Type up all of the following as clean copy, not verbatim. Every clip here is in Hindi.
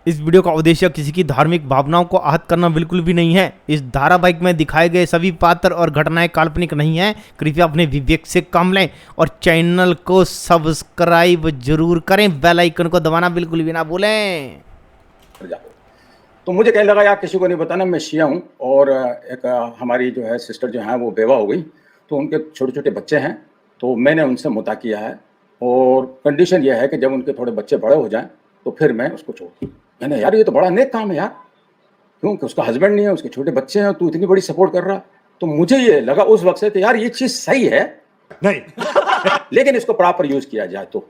इस वीडियो का उद्देश्य किसी की धार्मिक भावनाओं को आहत करना बिल्कुल भी नहीं है। इस धारावाहिक में दिखाए गए सभी पात्र और घटनाएं काल्पनिक नहीं हैं। कृपया अपने विवेक से काम लें और चैनल को सब्सक्राइब जरूर करें। बेल आइकन को दबाना बिल्कुल भी ना भूलें। तो मुझे कहने लगा यार किसी को नहीं बताना मैं शिया हूँ और एक हमारी जो है सिस्टर जो है वो बेवा हो गई, तो उनके छोटे छोटे बच्चे हैं, तो मैंने उनसे मुता किया है और कंडीशन ये है कि जब उनके थोड़े बच्चे बड़े हो जाएं तो फिर मैं उसको छोड़ दूँ। मैंने यार ये तो बड़ा नेक काम है यार, क्योंकि उसका हस्बैंड नहीं है, उसके छोटे बच्चे हैं, तू इतनी बड़ी सपोर्ट कर रहा। तो मुझे ये लगा उस वक्त से कि यार ये चीज़ सही है नहीं लेकिन इसको प्रॉपर यूज़ किया जाए तो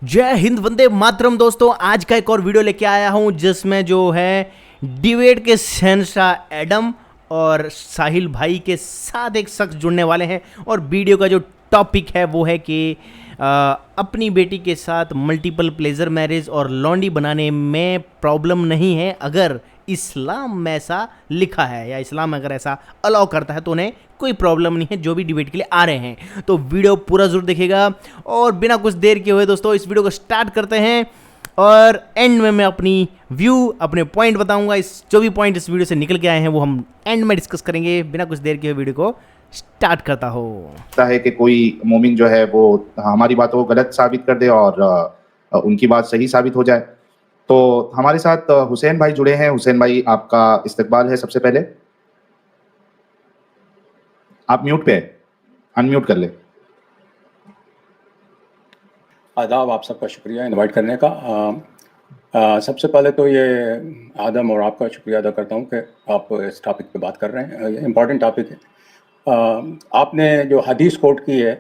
जय हिंद, वंदे मातरम। दोस्तों, आज का एक और वीडियो लेके आया हूं जिसमें जो है डिबेट के शहंशाह एडम और साहिल भाई के साथ एक शख्स जुड़ने वाले हैं। और वीडियो का जो टॉपिक है वो है कि अपनी बेटी के साथ मल्टीपल प्लेजर मैरिज और लॉन्डी बनाने में प्रॉब्लम नहीं है अगर इस्लाम में ऐसा लिखा है, या इस्लाम अगर ऐसा अलाउ करता है तो उन्हें कोई प्रॉब्लम नहीं है, जो भी डिबेट के लिए आ रहे हैं। तो वीडियो पूरा जरूर देखिएगा और बिना कुछ देर के हुए दोस्तों इस वीडियो को स्टार्ट करते हैं। और एंड में मैं अपनी व्यू, अपने पॉइंट बताऊंगा। इस जो भी पॉइंट इस वीडियो से निकल के आए हैं वो हम एंड में डिस्कस करेंगे। बिना कुछ देर के हुए वीडियो को स्टार्ट करता हो है कि कोई मोमिन जो है वो हमारी बातों को गलत साबित कर दे और उनकी बात सही साबित हो जाए। तो हमारे साथ हुसैन भाई जुड़े हैं। हुसैन भाई, आपका इस्तकबाल है। सबसे पहले आप म्यूट पे हैं, अनम्यूट कर ले। आदाब, आप सबका शुक्रिया इनवाइट करने का। सबसे पहले तो ये आदम और आपका शुक्रिया अदा करता हूँ कि आप इस टॉपिक पे बात कर रहे हैं। ये इम्पॉर्टेंट टॉपिक है। आपने जो हदीस कोट की है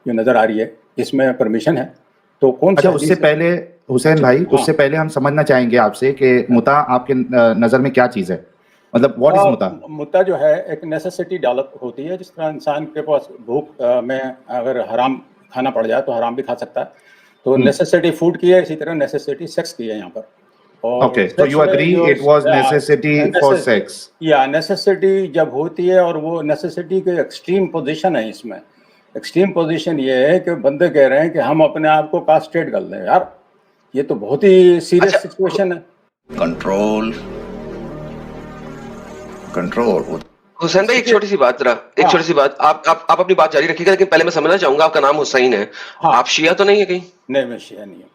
जो नज़र आ रही है, इसमें परमिशन है तो कौन सी? अच्छा, उससे पहले हुसैन भाई, उससे पहले हम समझना चाहेंगे आपसे कि मुता आपके नज़र में क्या चीज़ है, मतलब व्हाट इज मुता? मुता जो है एक नेसेसिटी डेवलप होती है। जिस तरह इंसान के पास भूख में अगर हराम खाना पड़ जाए तो हराम भी खा सकता है, तो नेसेसिटी फूड की है, इसी तरह नेसेसिटी सेक्स की है यहाँ पर। Okay, so you agree it was necessity for sex? या नेसेसिटी जब होती है और वो नेसेसिटी के एक्सट्रीम पोजीशन है। इसमें एक्सट्रीम पोजीशन ये है कि बंदे कह रहे हैं कि हम अपने आप को कास्ट्रेट कर लें। यार ये तो बहुत ही सीरियस सिचुएशन है। कंट्रोल हुसैन भाई, एक छोटी सी बात, आप अपनी बात जारी रखिएगा, लेकिन पहले मैं समझना चाहूंगा आपका नाम हुसैन है। आप शिया तो नहीं है कहीं? नहीं, मैं शिया नहीं हूँ।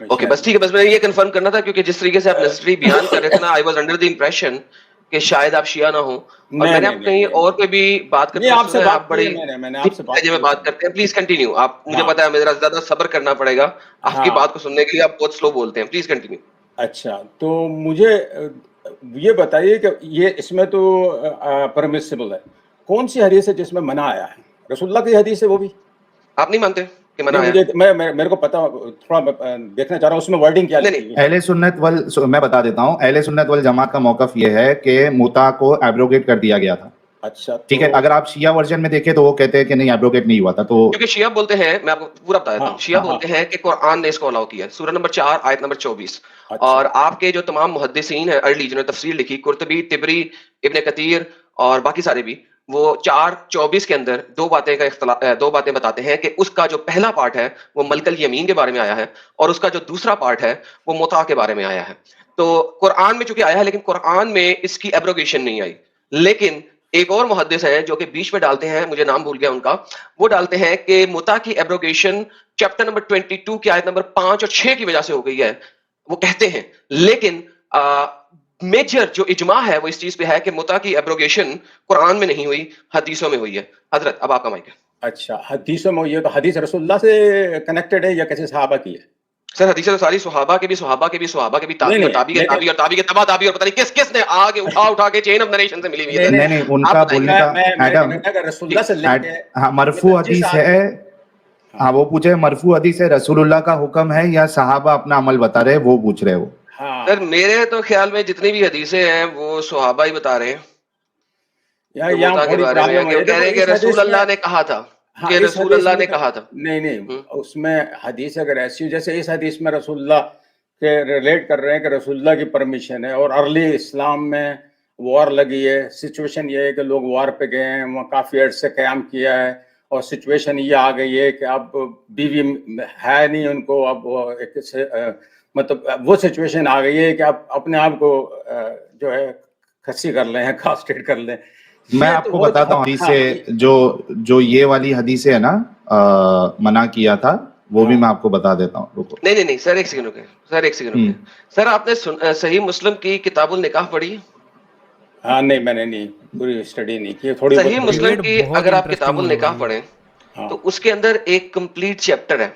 ओके, बस ठीक है, बस मैं ये कंफर्म करना था क्योंकि जिस तरीके से आप नेसेसरी बयान कर रहे थे ना, I was under the impression कि शायद आप शिया ना हो। और मैंने आप कहीं और पे भी बात करते हैं, आपसे आप बड़ी मैंने आपसे बात करते हैं। Please continue. आप, मुझे पता है मेरा ज्यादा सब्र करना पड़ेगा आपकी बात को सुनने के लिए, आप बहुत स्लो बोलते हैं। Please continue. अच्छा, तो मुझे ये बताइए कि ये इसमें तो परमिसिबल है, कौन सी हदीस है जिसमें मना आया है? रसूलुल्लाह की हदीस है वो भी आप नहीं मानते कि मना है? मेरे को पता, थोड़ा देखना चाह रहा हूँ उसमें वर्डिंग क्या है। अहले सुन्नत वल, मैं बता देता हूँ, अहले सुन्नत वल जमात का मौकफ ये है कि मुता को एब्रोगेट कर दिया गया था। अच्छा, ठीक है। अगर आप शिया वर्जन में देखें तो वो कहते हैं कि नहीं, एब्रोगेट नहीं हुआ था। तो क्योंकि शिया बोलते हैं, मैं आपको पूरा बता देता हूँ, शिया बोलते हैं कि कुरान ने इसको अलाउ किया है, सूरह नंबर 4 आयत नंबर 24। और आपके जो तमाम मुहद्दिसीन हैं अर्ली, जिन्होंने तफसीर लिखी, कुर्तबी, तिबरी, इब्ने कतीर और बाकी सारे भी, वो 4:24 के अंदर दो बातें बताते हैं कि उसका जो पहला पार्ट है वो मलकल यमीन के बारे में आया है और उसका जो दूसरा पार्ट है वो मुता के बारे में आया है। तो कुरान में चूंकि आया है, लेकिन कुरान में इसकी एब्रोगेशन नहीं आई। लेकिन एक और मुहद्दिस है जो कि बीच में डालते हैं, मुझे नाम भूल गया उनका, वो डालते हैं कि मुता की एब्रोगेशन चैप्टर नंबर 22 की आयत नंबर 5 और 6 की वजह से हो गई है, वो कहते हैं। लेकिन मेजर जो इजमा है वो इस चीज पे है कि मुता की एब्रोगेशन कुरान में नहीं हुई, हदीसों में हुई है। हजरत, अब आपका माइक है। अच्छा, हदीसों में हुई है तो हदीस रसूलुल्लाह से कनेक्टेड है या किसी सहाबा की है? सर, हदीसें तो सारी सुहाबा के भी ताबी और ताबी के तबा ताबी और पता नहीं किसने आगे उठा के चेन ऑफ नरेशन से मिली हुई है। नहीं, उनका बोलने का एडम रसूलुल्लाह से मरफू हदीस है। हाँ, वो पूछे मरफू हदीस है, रसूलुल्लाह का हुक्म है या सहाबा अपना अमल बता रहे, वो पूछ रहे हो? सर, मेरे तो ख्याल में जितनी भी हदीसें हैं वो सुहाबा ही बता रहे हैं। कह रहे हैं कि रसूलुल्लाह ने कहा था, कि रसूलुल्लाह ने कहा था। नहीं, उसमें हदीस अगर ऐसी, जैसे इस हदीस में रसूलुल्लाह के रिलेट कर रहे हैं कि रसूलुल्लाह की परमिशन है और अर्ली इस्लाम में वॉर लगी है। सिचुएशन ये है कि लोग वॉर पे गए हैं, वहाँ काफ़ी अर्स से क़याम किया है और सिचुएशन ये आ गई है कि अब बीवी है नहीं उनको, अब एक मतलब वो सिचुएशन आ गई है कि आप अपने आप को जो है खस्सी कर लें, कास्ट्रेट कर लें। मैं ये तो आपको वो बताता हूँ हाँ, हदीसे, जो ये वाली हदीसें है ना, मना किया था, वो भी मैं आपको बता देता हूँ, रुको। नहीं सर, एक सेकंड रुके सर, एक सेकंड रुके सर। आपने सही मुस्लिम की किताबुल निकाह पढ़ी है? हाँ नहीं, मैंने नहीं पूरी स्टडी नहीं की, थोड़ी सही बहुत मुस्लिम डिबेट की बहुत अगर आप इंटरेस्टिंग किताबुल होने निकाह वाली है। पढ़ें हाँ तो उसके अंदर एक कंप्लीट चैप्टर है,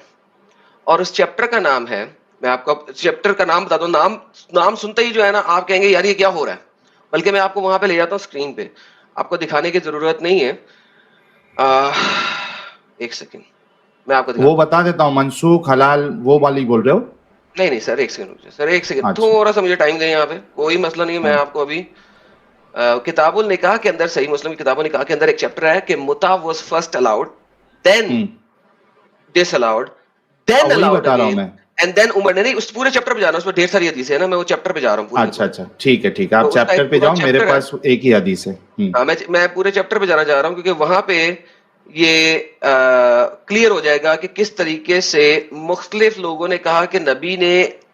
और उस चैप्टर का नाम है, मैं आपको चैप्टर का नाम बता दूं, नाम सुनते ही जो है ना आप कहेंगे यार ये क्या हो रहा है, बल्कि मैं आपको वहां पे ले जाता हूँ स्क्रीन पे, आपको दिखाने की जरूरत नहीं है। एक सेकंड मैं आपको वो दिखाता हूँ। बता देता हूँ, मनसूख हलाल वो वाली बोल रहे हो? नहीं सर, एक सेकंड रुकिए सर, एक सेकंड, अच्छा, थोड़ा सा मुझे टाइम दें यहाँ पे, कोई मसला नहीं है। मैं हाँ, आपको अभी किताबुल निकाह के अंदर, सही मुस्लिम की किताबुल निकाह के अंदर एक चैप्टर है कि मुता was first allowed, then disallowed, then वही अलाउड बता रहा हूँ अगेन, मैं। एंड देन उमर ने, नहीं उस पूरे चैप्टर पे जाना, उसमें ढेर सारी हदीसें है ना, मैं वो चैप्टर पे जा रहा हूँ पूरे के अच्छा पूरे। अच्छा, ठीक है ठीक है, तो आप उसका चैप्टर एक पे पूरा जाओ, मेरे चैप्टर है। पास एक ही हदीस है। हाँ, मैं पूरे चैप्टर पे जाना चाह रहा हूँ, क्योंकि वहां पे ये क्लियर हो जाएगा कि किस तरीके से मुख्तलिफ लोगों ने कहा कि नबी ने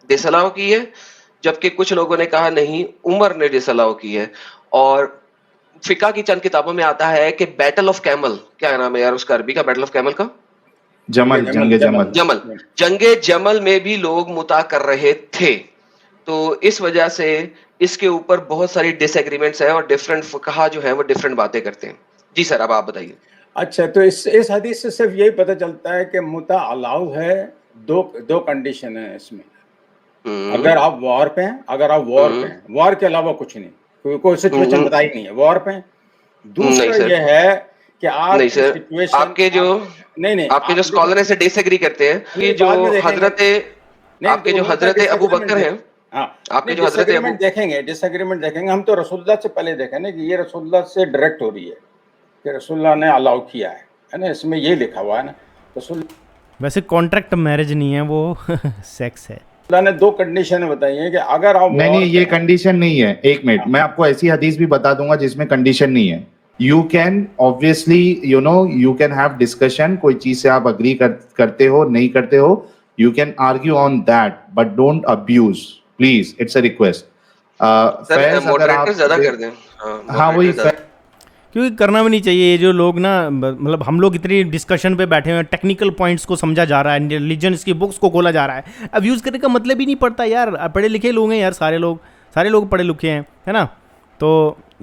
डिसअलाउ की है, जबकि कुछ लोगों ने कहा नहीं उमर ने डिसअलाउ की है। और फिका की चंद किताबों में आता है कि बैटल ऑफ कैमल, क्या नाम है यार उसका अरबी का, बैटल ऑफ कैमल का, जमल, जंगे जमल। जमल, जंगे जमल में भी लोग मुता कर रहे थे। तो इस वजह से इसके ऊपर बहुत सारी डिसएग्रीमेंट्स है, और डिफरेंट फुकहा जो है वो डिफरेंट बातें करते हैं। जी सर, अब आप बताइए। अच्छा, तो इस हदीस से सिर्फ यही पता चलता है कि मुता अलाउ है, दो कंडीशन है इसमें। अगर आप वॉर पे हैं, वॉर के अलावा कुछ नहीं, कोई सिचुएशन बताई नहीं है, वॉर पे हैं। नहीं दूसरा सर, ये है कि नहीं आपकी सर, सिचुएशन नहीं आपके जो आप देखो, स्कॉलर से डिसएग्री करते हैं कि नहीं जो बाद में देखेंगे। हजरत, नहीं आपके तो जो उन्होंने हजरत अबू डिसएग्रीमेंट बकर हैं, हाँ आपके नहीं, जो हजरत अबू, डिसएग्रीमेंट देखेंगे। हम तो रसूलुल्लाह से पहले देखें ना कि ये रसूलुल्लाह से डायरेक्ट हो रही है कि रसूलुल्लाह ने अलाउ किया है ना, इसमें ये लिखा हुआ है ना। रसूल वैसे कॉन्ट्रैक्ट मैरिज नहीं है वो सेक्स है। अल्लाह ने दो कंडीशन बताई हैं कि अगर आप नहीं वॉर नहीं, पे ये हैं। कंडीशन नहीं है, एक मिनट, मैं आपको ऐसी हदीस भी बता दूंगा जिसमें कंडीशन नहीं है। You can obviously, you can have discussion, कोई चीज से आप अग्री करते हो नहीं करते हो, you can argue on that, but don't abuse, please, it's a request. Sir Faiz, अगर मॉडरेटर आप ज्यादा कर दें, हाँ हाँ वही मॉडरेटर ज्यादा। क्योंकि करना भी नहीं चाहिए। ये जो लोग ना, मतलब हम लोग इतनी डिस्कशन पे बैठे हुए हैं, टेक्निकल पॉइंट्स को समझा जा रहा है, रिलीजन्स की बुक्स को खोला जा रहा है, अब यूज़ करने का मतलब ही नहीं पड़ता यार। पढ़े लिखे लोग हैं यार, सारे लोग पढ़े लिखे हैं, है ना। तो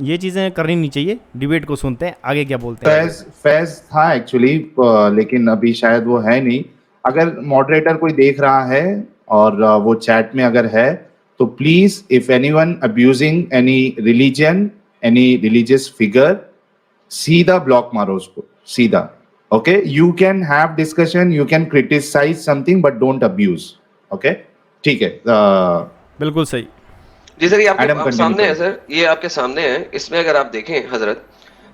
ये चीज़ें करनी नहीं चाहिए। डिबेट को सुनते हैं, आगे क्या बोलते हैं। फैज था एक्चुअली, लेकिन अभी शायद वो है नहीं। अगर मॉडरेटर कोई देख रहा है और वो चैट में अगर है, तो please, if anyone abusing any religion, any religious figure, सीधा ब्लॉक मारो उसको, सीधा। Okay, you can have discussion, you can criticise something, but don't abuse. Okay, ठीक है। बिल्कुल सही। जी सर, ये आपके एडम आप कंटिन्यू सामने है करो। सर, ये आपके सामने है। इसमें अगर आप देखें हजरत,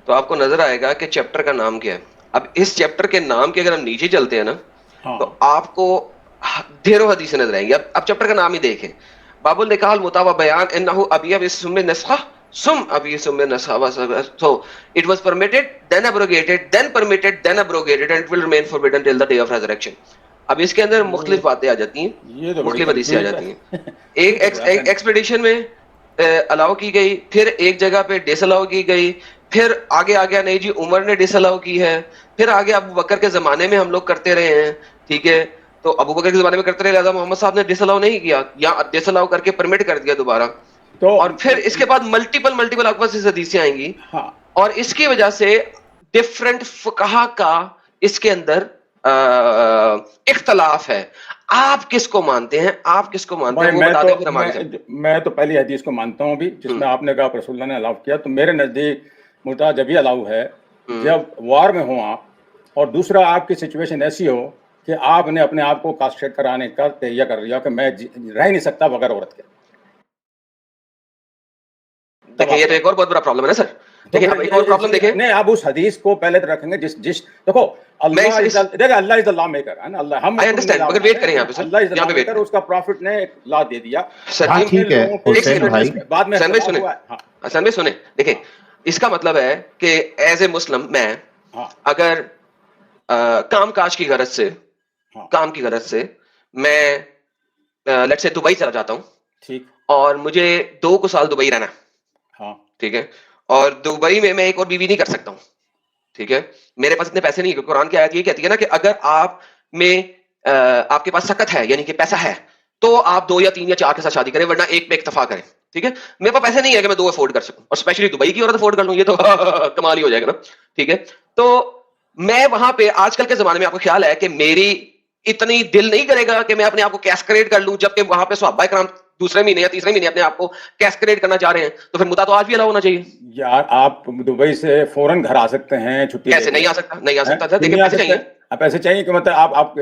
तो आपको नजर आएगा कि चैप्टर का नाम क्या है। अब इस चैप्टर के नाम के अगर हम नीचे चलते हैं ना, हाँ तो आपको ढेरों हदीसें नजर आएंगी। अब चैप्टर का नाम ही देखें, बाबुल निकाह मुतावा बयान इन्नहु अबिया बिस्म नस्खा सुम अबी सुम नस्खा, so it was permitted then abrogated then permitted then abrogated and it will remain forbidden till the day of resurrection। अब इसके अंदर मुख्तलिफ बातें आ जाती हैं, ये तो बड़ी मुख्तलिफ हदीसें आ confused जाती हैं। है। एक एक्सपेडिशन में अलाउ की गई, फिर एक जगह पे डिसअलाउ की गई, फिर आगे आ गया नहीं जी उमर ने डिसअलाउ की है, फिर आगे अबू बकर के जमाने में हम लोग करते रहे हैं, ठीक है। तो अबू बकर के जमाने में करते रहे, लिहाजा मोहम्मद साहब ने डिसअलाउ नहीं किया, या डिसअलाउ करके परमिट कर दिया दोबारा। तो और फिर इसके बाद मल्टीपल आपके पास इस हदीसें आएंगी, हाँ और इसकी वजह से डिफरेंट फुकहा का इसके अंदर इख्तलाफ है। आप किसको मानते हैं, आप किसको मानते भाई, हैं, वो बता दें फिर हम आगे चलते हैं। मैं तो पहली हदीस को मानता हूँ अभी, जिसमें आपने कहा रसूलुल्लाह ने अलाउ किया। तो मेरे नज़दीक मुता जब भी अलाउ है जब वार में हो आप, और दूसरा आपकी सिचुएशन ऐसी हो कि आपने अपने आप को कास्ट्रेट कराने का तैयार कर लिया कि मैं रह ही नहीं सकता बगैर औरत के। देखिए ये तो एक और बहुत बड़ा प्रॉब्लम है ना सर। देखिए अब एक और प्रॉब्लम देखें, नहीं, आप उस हदीस को पहले तो रखेंगे जिस देखो, अल्लाह इज द लॉ मेकर है ना। अल्लाह, हम आई अंडरस्टैंड, मगर वेट करें यहाँ पे सर, अल्लाह इज द यहाँ लॉ पे वेट मेकर, उसका प्रॉफिट ने एक लॉ दे दिया। सर। हाँ ठीक है हुसैन भाई, बाद में सर सुने, हुआ है। हाँ सर में सुने, देखिए इसका मतलब है कि एज ए मुस्लिम मैं हाँ अगर काम काज की गरज से, हाँ काम की गरज से मैं लेट्स से दुबई चला जाता हूँ, ठीक, और मुझे 2 साल दुबई रहना है, हाँ, ठीक है, और दुबई में मैं एक और बीवी नहीं कर सकता हूँ, ठीक है, मेरे पास इतने पैसे नहीं है। कुरान की आयत ये कहती है ना कि अगर आप में आपके पास सकत है, यानी कि पैसा है, तो आप 2 या 3 या 4 के साथ शादी करें, वरना एक पे इक्तफा करें, ठीक है। मेरे पास पैसे नहीं है कि मैं 2 अफोर्ड कर सकूं, और स्पेशली दुबई की औरत अफोर्ड कर लूं, ये तो कमाल ही हो जाएगा ना, ठीक है। तो मैं वहां पे आजकल के जमाने में, आपको ख्याल है कि मेरी इतनी दिल नहीं करेगा कि मैं अपने आप को कैस्करेड कर लूं, जबकि वहां पे सहाबा इकराम दूसरे महीने या तीसरे महीने अपने आप को कैस्करेड करना चाह रहे हैं, तो फिर मुद्दा तो आज भी अलाउ होना चाहिए। यार आप दुबई से फौरन घर आ सकते हैं छुट्टी कैसे लेके। नहीं आ सकता? नहीं आ सकता था, क्यों देखिए नहीं आ पैसे सकते? चाहिए। आप ऐसे चाहिए कि मतलब आप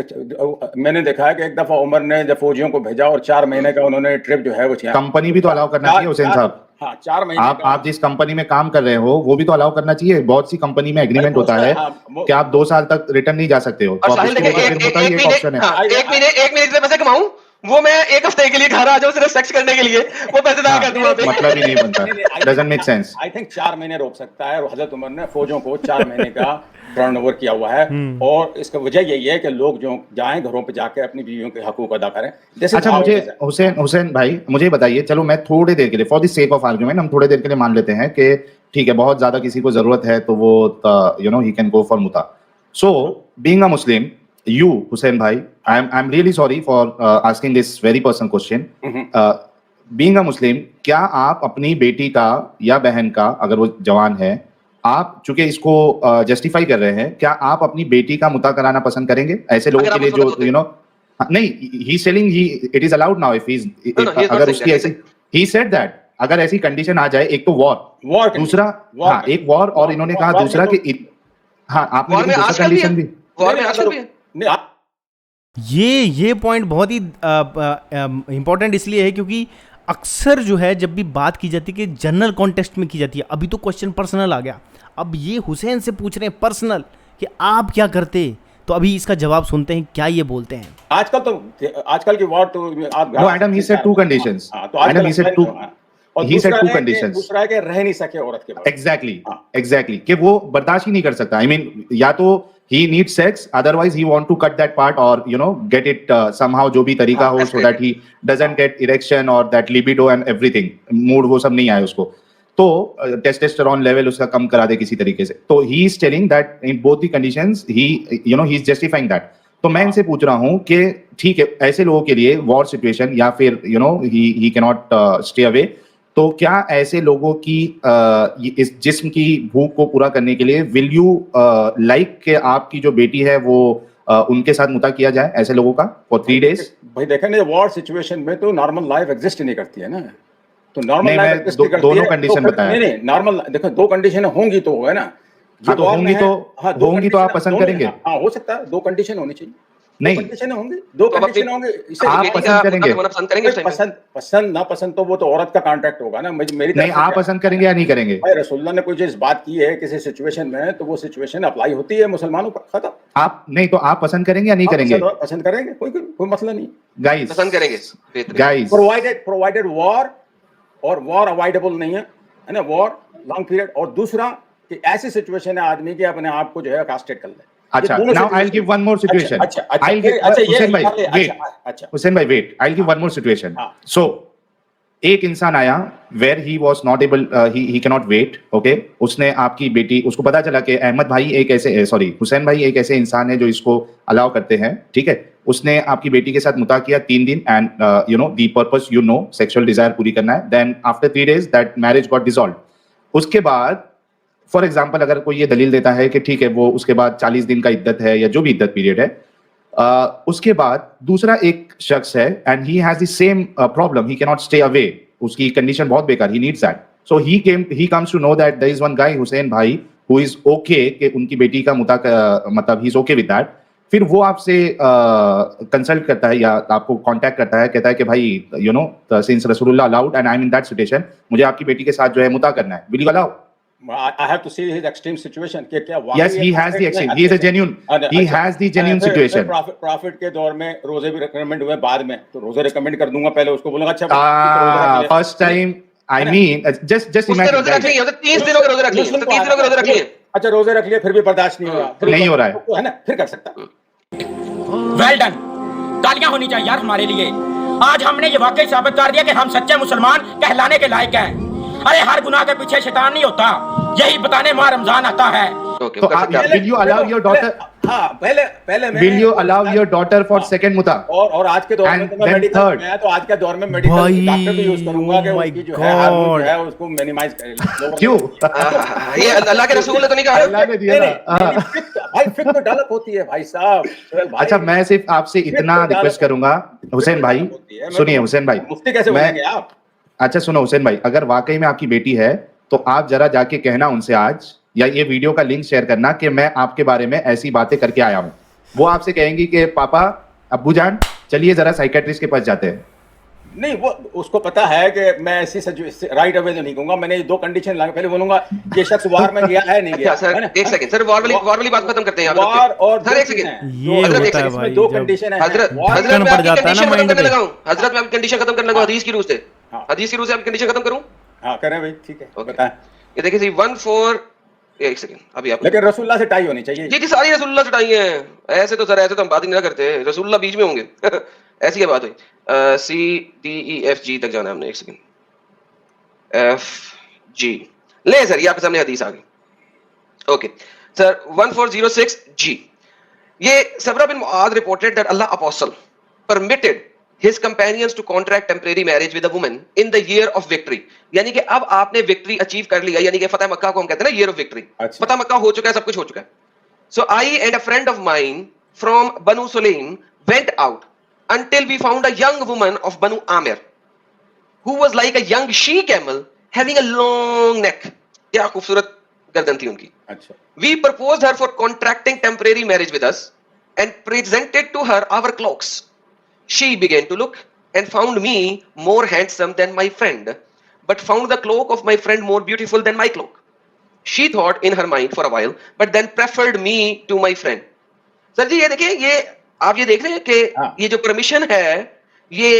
मैंने देखा है कि एक दफा उमर ने जब फौजियों को भेजा और 4 महीने का उन्होंने ट्रिप जो है वो किया। कंपनी भी तो अलाउ करना चाहिए हुसैन साहब। हाँ, 4 महीने का। आप जिस कंपनी में काम कर रहे हो वो भी तो अलाउ करना चाहिए। बहुत सी कंपनी में एग्रीमेंट होता है कि आप 2 साल तक रिटर्न नहीं जा सकते हो, और तो आप साहिल उसके देखिए, ऊपर फिर होता ही एक ऑप्शन है। हाँ, एक महीने से पैसे कमाऊं, वो मैं 1 हफ्ते के लिए घर आ जाऊं सिर्फ सेक्स करने के लिए, वो पैसे दान कर दूं वहां पे। मतलब ही नहीं बनता, doesn't make sense. I think 4 महीने रोक सकता है, और हजरत उमर ने फौजों को 4 महीने का टर्नओवर किया हुआ है, और इसका वजह यही है कि लोग जो जाएं घरों पे जाके अपनी बीवियों के हकूक अदा करें। अच्छा, मुझे हुसैन भाई मुझे बताइए, चलो मैं थोड़ी देर के लिए, for the sake of argument, हम थोड़ी देर के लिए मान लेते हैं कि ठीक है, बहुत ज्यादा किसी को जरूरत है तो वो ही कैन गो फॉर मुता। So being a Muslim, you Hussein bhai, I'm really sorry for asking this very personal question. Being a Muslim, क्या आप अपनी बेटी का या बहन का, अगर वो जवान है, आप चूंकि इसको जस्टिफाई कर रहे हैं, क्या आप अपनी बेटी का मुता कराना पसंद करेंगे ऐसे लोगों के लिए जो नहीं, he selling, it is allowed now if he's अगर उसकी ऐसी, he said that अगर ऐसी कंडीशन आ जाए, एक तो वॉर, दूसरा हाँ एक वॉर, और इन्होंने कहा दूसरा कि हाँ आपने दूसरा कंडीशन भी वॉर में आजकल भी है। ये पॉइंट बहुत ही इंपॉर्टेंट इसलिए है क्योंकि अक्सर जो है जब भी बात की जाती है कि जनरल कॉन्टेक्स्ट में की जाती है, अभी तो क्वेश्चन पर्सनल आ गया, अब ये हुसैन से पूछ रहे हैं पर्सनल कि आप क्या करते, तो अभी इसका जवाब सुनते हैं क्या ये बोलते हैं। आजकल की वॉर तो no Adam, he said 2 conditions, तो Adam he said 2, he said 2 conditions. दूसरा है कि रह नहीं सके औरत के बाद। Exactly कि वो बर्दाश्त ही नहीं कर सकता। I mean, या तो he needs sex, otherwise he want to cut that part or get it somehow, जो भी तरीका हो, so that he doesn't get erection or that libido and everything, mood वो सब नहीं आए उसको, तो टेस्टोस्टेरोन लेवल उसका कम करा दे किसी तरीके से। तो he is telling that in both the conditions he is justifying that। तो मैं इनसे पूछ रहा हूँ कि ठीक है, ऐसे लोगों के लिए वॉर सिचुएशन या फिर he cannot stay away, तो क्या ऐसे लोगों की इस जिस्म की भूख को पूरा करने के लिए विल यू लाइक कि आपकी जो बेटी है वो उनके साथ मुता किया जाए ऐसे लोगों का फॉर 3 days? भाई देखें ना, वॉर सिचुएशन में तो नॉर्मल लाइफ एग्जिस्ट ही नहीं करती है ना, तो नॉर्मल लाइफ एग्जिस्ट करती है। दोनों कंडीशन बताया। नहीं, नॉर्मल देखो, 2 कंडीशन होंगी तो है ना, तो होंगी तो आप पसंद करेंगे? हाँ, हो सकता है 2 कंडीशन होनी चाहिए। नहीं, 2 कंडीशन होंगे, 2 कंडीशन होंगे, आप पसंद करेंगे? पसंद ना पसंद तो वो तो औरत का कॉन्ट्रैक्ट होगा ना, मेरी नहीं, आप पसंद करेंगे या नहीं करेंगे? भाई रसूलुल्लाह ने कोई चीज बात की है किसी सिचुएशन में, तो वो सिचुएशन अप्लाई होती है मुसलमानों पर, खत्म। आप नहीं तो आप पसंद करेंगे या नहीं करेंगे? पसंद करेंगे, कोई मसला नहीं। गाइस पसंद करेंगे, गाइस, प्रोवाइडेड वॉर, और वॉर अवॉइडेबल नहीं है ना, वॉर लॉन्ग पीरियड, और दूसरा कि ऐसी सिचुएशन है आदमी की अपने आप को जो है कास्टेट कर ले। अच्छा, now I'll give one more situation. Hussein bhai, wait. I'll give one more situation. So, एक इंसान आया where he was not able, he cannot wait, okay? उसने आपकी बेटी, उसको पता चला कि अहमद भाई एक ऐसे, सॉरी हुसैन भाई एक ऐसे इंसान है जो इसको अलाउ करते हैं, ठीक है? उसने आपकी बेटी के साथ मुता किया 3 दिन, and the purpose sexual desire पूरी करना है. Then after 3 days that marriage got dissolved. उसके बाद फॉर एग्जाम्पल अगर कोई ये दलील देता है कि ठीक है वो उसके बाद 40 दिन का इद्दत है या जो भी इद्दत पीरियड है, उसके बाद दूसरा एक शख्स है and he has the same problem, he can not stay away, उसकी कंडीशन बहुत बेकार, he needs that, so he comes to know that there is one guy Hussain भाई हु इज ओके कि उनकी बेटी का मुता मतलब he is okay with that, फिर वो आपसे कंसल्ट करता है या आपको कांटेक्ट करता है, कहता है कि भाई सिंस रसूलुल्लाह allowed and I am in that situation, मुझे आपकी बेटी के साथ जो है मुता करना है, will you allow? I have to see his extreme situation कि क्या yes, he has the extreme, he is a genuine, he has the genuine situation. Profit के दौर में रोजे भी रिकमेंड हुए, बाद में तो रोजे रिकमेंड कर दूंगा, पहले उसको बोलूंगा अच्छा first time, I mean just imagine, रोजे रख लिए 30 दिनों के रोजे रख लिए, तो 30 दिनों के रोजे रख लिए, अच्छा रोजे रख लिए फिर भी बर्दाश्त नहीं हो रहा, नहीं हो रहा है ना, फिर कर सकता। वेल डन, तालियां होनी चाहिए यार हमारे लिए। आज हमने ये वाकई साबित कर दिया कि हम सच्चे मुसलमान कहलाने के लायक हैं। अरे हर गुनाह के पीछे शैतान नहीं होता, यही बताने माह रमजान आता है। तो आप will you allow your daughter? हाँ, पहले मैं Will you allow your daughter for second मुता? और आज के दौर में तो मैं मेडिकल में, तो आज के दौर में मेडिकल डॉक्टर भी यूज करूंगा कि उसकी जो है हार्मोन है उसको मिनिमाइज करें। क्यों? ये अल्लाह के रसूल ने तो नहीं कहा। अल्लाह ने दिया ना। भाई फिक्र तो डेवलप होती है भाई साहब। अच्छा, मैं सिर्फ आपसे इतना रिक्वेस्ट करूंगा हुसैन भाई, सुनिए हुसैन भाई, मुफ्ती कैसे बनेंगे आप? अच्छा सुनो हुसैन भाई, अगर वाकई में आपकी बेटी है तो आप जरा जाके कहना उनसे आज, या ये वीडियो का लिंक शेयर करना कि मैं आपके बारे में ऐसी बातें करके आया हूँ। वो आपसे कहेंगी कि पापा, अब्बू जान, चलिए जरा साइकेट्रिस्ट के पास जाते हैं। नहीं, वो उसको पता है कि मैं ऐसी राइट अवे तो नहीं कहूंगा। मैंने दो कंडीशन लगा, पहले बोलूंगा ये शख्स वार में गया है नहीं गया। सर एक सेकंड सर, वार वाली बात खत्म करते हैं यहाँ वार और सर। एक सेकंड, ये होता है भाई, दो कंडीशन है। हजरत मैं आपकी कंडीशन खत्म करने लगा हूँ। हजरत मैं आपकी कंडीशन खत्म करने लगा हदीस की रूह से। हदीस की रूह से आपकी कंडीशन खत्म करूँ? हाँ करें भाई, ठीक है बताएं। ये देखिए जी 14, एक सेकंड अभी आप, लेकिन रसूलुल्लाह से टाई होनी चाहिए। जी सारी रसूलुल्लाह से टाई है। ऐसे तो सर, ऐसे तो हम बात ही नहीं करते, रसूलुल्लाह बीच में होंगे। ऐसी क्या बात हुई? CDEFG तक जाना है हमने। एक सेकंड, FG ले सर, ये आपके सामने हदीस आ गई। ओके सर, 1406G, ये Sabra bin Muadh reported that Allah apostle permitted his companions to contract temporary marriage with a woman in the year of victory। यानी कि अब आपने विक्ट्री अचीव कर लिया, यानी कि फतह मक्का को हम कहते हैं ना ईयर ऑफ विक्ट्री। फतह मक्का हो चुका है, सब कुछ हो चुका है। So I and a friend of mine from Banu Sulaim went out until we found a young woman of Banu Amir who was like a young she camel having a long neck। क्या खूबसूरत गर्दन थी उनकी। अच्छा। We proposed her for contracting temporary marriage with us and presented to her our cloaks। She began to look and found me more handsome than my friend, but found the cloak of my friend more beautiful than my cloak। She thought in her mind for a while, but then preferred me to my friend। Sir ji ये देखिए, ये आप ये देख रहे हैं कि ये जो परमिशन है ये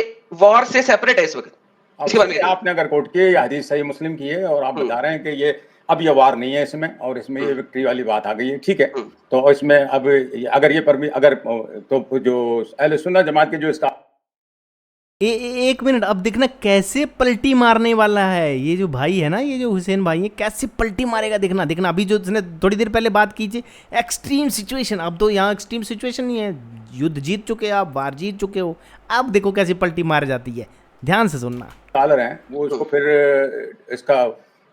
वॉर से सेपरेट है इस वक्त। इसके बारे में आपने अगर कोट की हदीस सही मुस्लिम की है और आप बता रहे हैं कि ये अब ये वार नहीं है इसमें, और इसमें ये विक्ट्री वाली बात आ गई है, ठीक है। तो इसमें अब अगर ये अगर तो जो अहले सुन्नत जमात के जो इसका एक मिनट, अब देखना कैसे पलटी मारने वाला है ये जो भाई है ना, ये जो हुसैन भाई है, कैसे पलटी मारेगा। देखना अभी जो उसने थोड़ी देर पहले बात की थी एक्सट्रीम सिचुएशन, अब तो यहाँ एक्सट्रीम सिचुएशन नहीं है, युद्ध जीत चुके आप, वार जीत चुके हो, अब देखो कैसे पलटी मार जाती है। ध्यान से सुनना। स्कॉलर हैं वो इसको फिर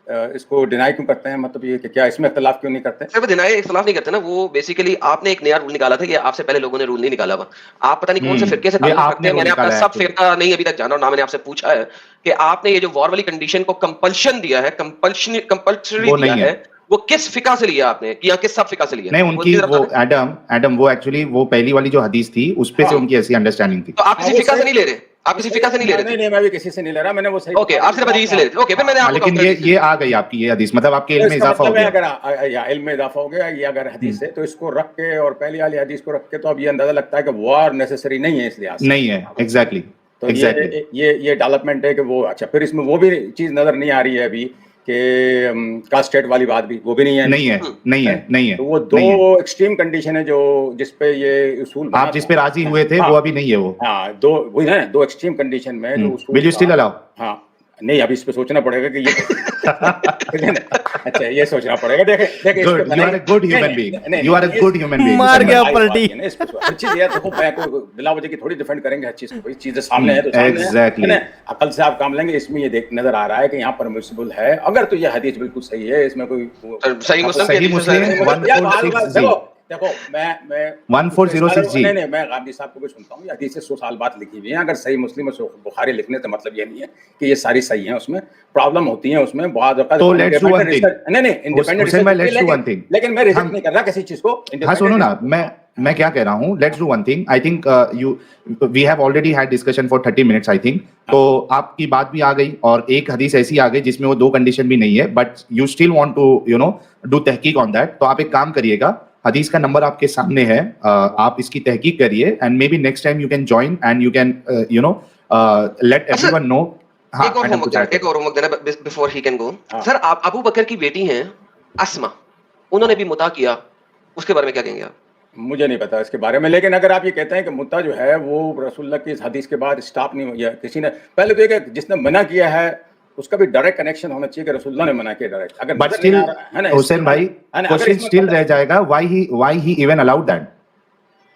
इसको डिनाई क्यों करते हैं? मतलब ये कि क्या इसमें इख्तिलाफ क्यों नहीं करते? सिर्फ डिनाई इख्तिलाफ नहीं करते ना, वो बेसिकली आपने एक नया रूल निकाला था, ये आपसे पहले लोगों ने रूल नहीं निकाला हुआ। आप पता नहीं कौन से फिरके से ताल्लुक रखते हैं, मैंने आपका सब फिरका नहीं अभी तक जाना, और ना मैंने आपसे पूछा है कि आपने ये जो वॉर वाली कंडीशन को कंपल्शन दिया है, कंपल्सरी दिया है, वो किस फिका से लिया आपने, या किस सब फिका से लिया? नहीं, उनकी वो एडम वो एक्चुअली वो पहली वाली जो हदीस थी उस पे से उनकी ऐसी अंडरस्टैंडिंग थी। तो आप किसी फिका से नहीं ले रहे? आप किसी फिका से नहीं ले रहे? नहीं, मैं भी किसी से नहीं ले रहा, मैंने वो सही। ओके, आप सिर्फ हदीस से ले रहे थे। ओके, फिर मैंने आपको, लेकिन ये आ गई आपकी ये हदीस, मतलब आपके इल्म में इजाफा हो गया। अगर या इल्म में इजाफा हो गया, ये अगर हदीस है तो इसको रख के और पहली वाली हदीस को रख के तो अब ये अंदाजा लगता है कि वॉर नेसेसरी नहीं है इस लिहाज से। नहीं है, एग्जैक्टली। तो ये डेवलपमेंट है कि वो, अच्छा फिर इसमें वो भी चीज नजर नहीं आ रही है अभी कि कास्टेट वाली बात भी, वो भी नहीं है। तो वो दो एक्सट्रीम कंडीशन है जो जिसपे ये उसूल आप जिस पे राजी हुए थे वो अभी नहीं है वो। हाँ, दो एक्सट्रीम कंडीशन में जो उसूल। Will you still allow? हाँ, नहीं अभी इस पे सोचना पड़ेगा कि ये अच्छा ये सोचना पड़ेगा। देखे you are a good human being, you are a good human being. मार गया पलटी। हर चीज है, देखो मैं को बिला वजह की थोड़ी डिफेंड करेंगे हर चीज को, भाई चीजें सामने है तो सामने है, अकल से आप काम लेंगे। इसमें ये देख नजर आ रहा है कि यहाँ परमिसिबल है, अगर तो ये हदीस बिल्कुल सही है, इसमें कोई सही मुस्लिम देखो मैं 1406 नहीं मैं गांधी साहब को भी सुनता हूँ, हदीस से 100 साल बात लिखी हुई है। अगर सही मुस्लिम और बुखारी लिखने का मतलब ये नहीं है कि ये सारी सही हैं, उसमें प्रॉब्लम होती है, उसमें बहुत तो लेट्स डू वन थिंग। नहीं इंडिपेंडेंट, लेकिन मैं रिजेक्ट नहीं कर रहा किसी चीज को। हाँ सुनो ना, मैं क्या कह रहा हूँ, let's do one thing. I think we have already had discussion for 30 minutes I think. तो आपकी बात भी आ गई और एक हदीस ऐसी आ गई जिसमें वो दो कंडीशन भी नहीं है, but you still want to do तहकीक ऑन दैट। तो आप एक काम करिएगा, हदीस का नंबर आपके सामने है, आप इसकी तहकीक करिए and maybe next time you can join and you can let everyone know. एक और होमवर्क देना before he can go. Sir आप अबू बकर की बेटी हैं अस्मा, उन्होंने भी मुता किया, उसके बारे में क्या कहेंगे आप? मुझे नहीं पता इसके बारे में, लेकिन अगर आप ये कहते हैं कि मुद्दा जो है वो रसूलुल्लाह की इस हदीस के बाद स्टॉप नहीं हुआ, किसी ने पहले तो ये कि जिसने मना किया है उसका भी डायरेक्ट कनेक्शन होना चाहिए कि रसूलुल्लाह ने मना किया डायरेक्ट। अगर बट नजर स्टिल नहीं आ रहा है ना हुसैन भाई, है ना, अगर क्वेश्चन इसमें स्टिल पता रह जाएगा, why he even allowed that?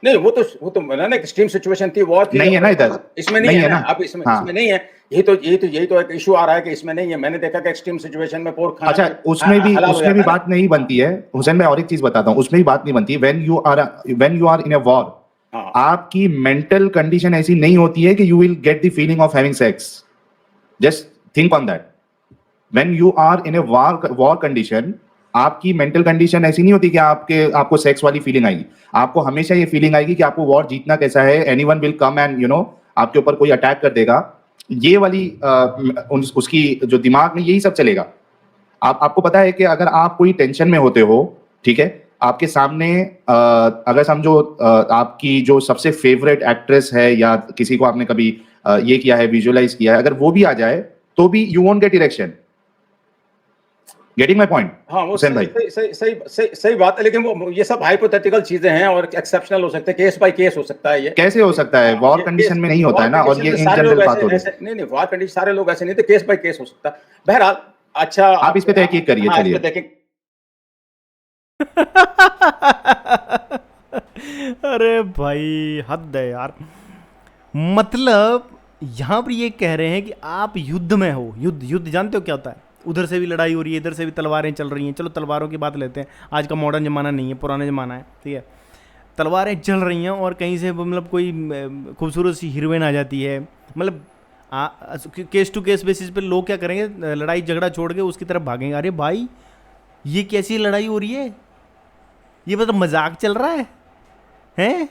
नहीं, वो तो मना ना, एक्सट्रीम सिचुएशन थी, वॉर थी, नहीं है ना इधर, इसमें नहीं है ना, अब इसमें हाँ। इसमें नहीं है, यही तो एक इशू आ रहा है कि इसमें नहीं है। मैंने देखा कि एक्सट्रीम सिचुएशन में पोर्क खाना अच्छा, उसमें भी बात नहीं बनती है हुसैन भाई। और एक चीज बताता हूँ, उसमें भी बात नहीं बनती है। When you are in a war, आपकी मेंटल कंडीशन ऐसी नहीं होती है कि you will get the feeling of having sex. Just think on that. When you are in a war condition, आपकी मेंटल कंडीशन ऐसी नहीं होती कि आपको सेक्स वाली फीलिंग आएगी। आपको हमेशा ये फीलिंग आएगी कि आपको वॉर जीतना कैसा है, एनीवन विल कम एंड आपके ऊपर कोई अटैक कर देगा। ये वाली उसकी जो दिमाग में यही सब चलेगा। आपको पता है कि अगर आप कोई टेंशन में होते हो, ठीक है, आपके सामने अगर समझो आपकी जो सबसे फेवरेट एक्ट्रेस है या किसी को आपने कभी ये किया है, विजुअलाइज किया है, अगर वो भी आ जाए तो भी you won't get erection. Getting my point? हाँ, वो हुसैन भाई सही बात है, लेकिन वो ये सब हाइपोथेटिकल चीजें हैं और एक्सेप्शनल हो सकते हैं, केस बाय केस हो सकता है। ये कैसे हो सकता है? वॉर कंडीशन में नहीं होता है ना, और ये इन जनरल बात हो रही है। नहीं, वॉर कंडीशन सारे लोग ऐसे नहीं थे, केस बाय केस हो सकता है। बहरहाल, अच्छा, आप इस पे तहकीक करिए, चलिए। अरे भाई हद है यार। मतलब यहाँ पर ये कह रहे हैं कि आप युद्ध में हो। युद्ध जानते हो क्या होता है? उधर से भी लड़ाई हो रही है, इधर से भी तलवारें चल रही हैं। चलो तलवारों की बात लेते हैं, आज का मॉडर्न ज़माना नहीं है, पुराना ज़माना है, ठीक है। तलवारें चल रही हैं और कहीं से मतलब कोई खूबसूरत सी हीरोइन आ जाती है। मतलब केस टू केस बेसिस पे लोग क्या करेंगे, लड़ाई झगड़ा छोड़ के उसकी तरफ भागेंगे। अरे भाई ये कैसी लड़ाई हो रही है? ये मतलब मजाक चल रहा है हैं?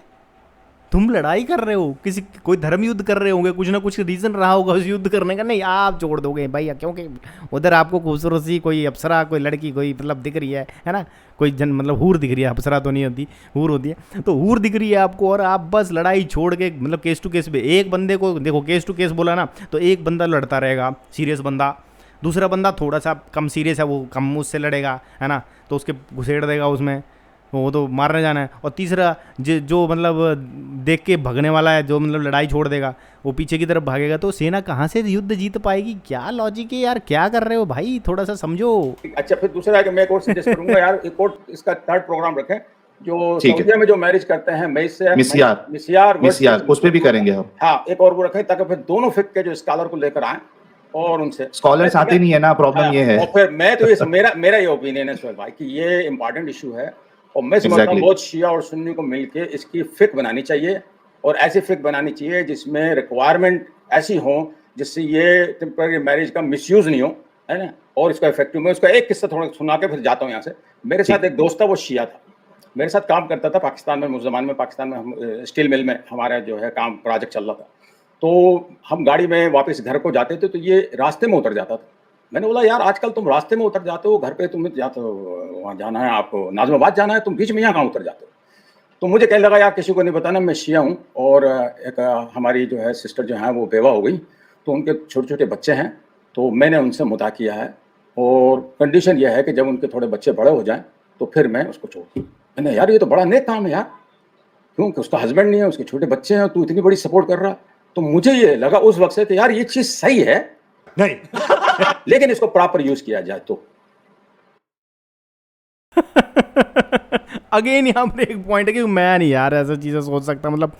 तुम लड़ाई कर रहे हो, कोई धर्म युद्ध कर रहे होंगे, कुछ ना कुछ रीज़न रहा होगा उस युद्ध करने का। नहीं, आप छोड़ दोगे भाई, क्योंकि उधर आपको खूबसूरत सी कोई अप्सरा, कोई लड़की, कोई मतलब दिख रही है ना, कोई मतलब हूर दिख रही है। अप्सरा तो नहीं होती, हूर होती है, तो हूर दिख रही है आपको, और आप बस लड़ाई छोड़ के मतलब केस टू केस पे एक बंदे को देखो, केस टू केस बोला ना तो एक बंदा लड़ता रहेगा, सीरियस बंदा, दूसरा बंदा थोड़ा सा कम सीरियस है, वो कम उससे लड़ेगा, है ना, तो उसके घुसेड़ देगा उसमें, वो तो मारने जाना है। और तीसरा जो मतलब देख के भगने वाला है, जो मतलब लड़ाई छोड़ देगा, वो पीछे की तरफ भागेगा। तो सेना कहाँ से युद्ध जीत पाएगी? क्या लॉजिक है यार, क्या कर रहे हो भाई, थोड़ा सा समझो। अच्छा, फिर दूसरा है कि मैं एक और सजेस्ट करूंगा यार, एक और इसका थर्ड प्रोग्राम रखें, जो सऊदीया में जो मैरिज करते हैं मिसियार, उस पे भी करेंगे हम। हाँ, एक और वो रखें ताकि फिर दोनों फिक के जो स्कॉलर को लेकर आए और उनसे। स्कॉलर्स आते नहीं है ना, प्रॉब्लम ये है। और फिर मैं तो ये मेरा ये ओपिनियन है सुहेल भाई कि ये इंपॉर्टेंट इशू है, और मैं समझता हूँ बहुत शिया और सुन्नी को मिलके इसकी फिक बनानी चाहिए, और ऐसी फिक बनानी चाहिए जिसमें रिक्वायरमेंट ऐसी हो जिससे ये टेम्पररी मैरिज का मिसयूज नहीं हो, है ना, और इसका इफेक्टिव। मैं उसका एक किस्सा थोड़ा सुना के फिर जाता हूँ यहाँ से। मेरे साथ एक दोस्त था, वो शिया था, मेरे साथ काम करता था पाकिस्तान में। उस जमाने में पाकिस्तान में हम स्टील मिल में हमारा जो है काम प्रोजेक्ट चल रहा था, तो हम गाड़ी में वापस घर को जाते थे तो ये रास्ते में उतर जाता था। मैंने बोला यार आजकल तुम रास्ते में उतर जाते हो, घर पे तुम्हें जाते हो, वहाँ जाना है आपको, नाज़िमाबाद जाना है, तुम बीच में यहाँ कहाँ उतर जाते हो? तो मुझे कहने लगा यार किसी को नहीं बताना मैं शिया हूँ, और एक हमारी जो है सिस्टर जो है वो बेवा हो गई, तो उनके छोटे छोटे बच्चे हैं, तो मैंने उनसे मुदा किया है, और कंडीशन यह है कि जब उनके थोड़े बच्चे बड़े हो जाएं तो फिर मैं उसको छोड़ दूँ। मैंने यार ये तो बड़ा नेक काम है यार, क्योंकि उसका हस्बैंड नहीं है, उसके छोटे बच्चे हैं, तू इतनी बड़ी सपोर्ट कर रहा। तो मुझे ये लगा उस वक्त से कि यार ये चीज़ सही है नहीं लेकिन इसको प्रॉपर यूज किया जाए तो। अगेन यहाँ पर एक पॉइंट है कि मैं नहीं यार ऐसा चीज़ें सोच सकता, मतलब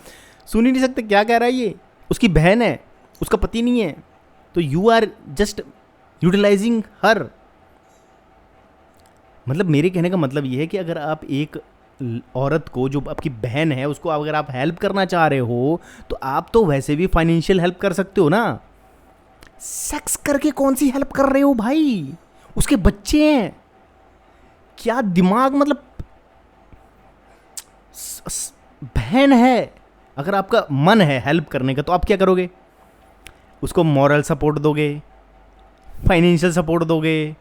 सुन ही नहीं सकते क्या कह रहा है ये। उसकी बहन है, उसका पति नहीं है, तो यू आर जस्ट यूटिलाइजिंग हर। मतलब मेरे कहने का मतलब ये है कि अगर आप एक औरत को, जो आपकी बहन है, उसको अगर आप हेल्प करना चाह रहे हो तो आप तो वैसे भी फाइनेंशियल हेल्प कर सकते हो ना। सेक्स करके कौन सी हेल्प कर रहे हो भाई? उसके बच्चे हैं, क्या दिमाग, मतलब बहन है। अगर आपका मन है हेल्प करने का तो आप क्या करोगे? उसको मॉरल सपोर्ट दोगे, फाइनेंशियल सपोर्ट दोगे,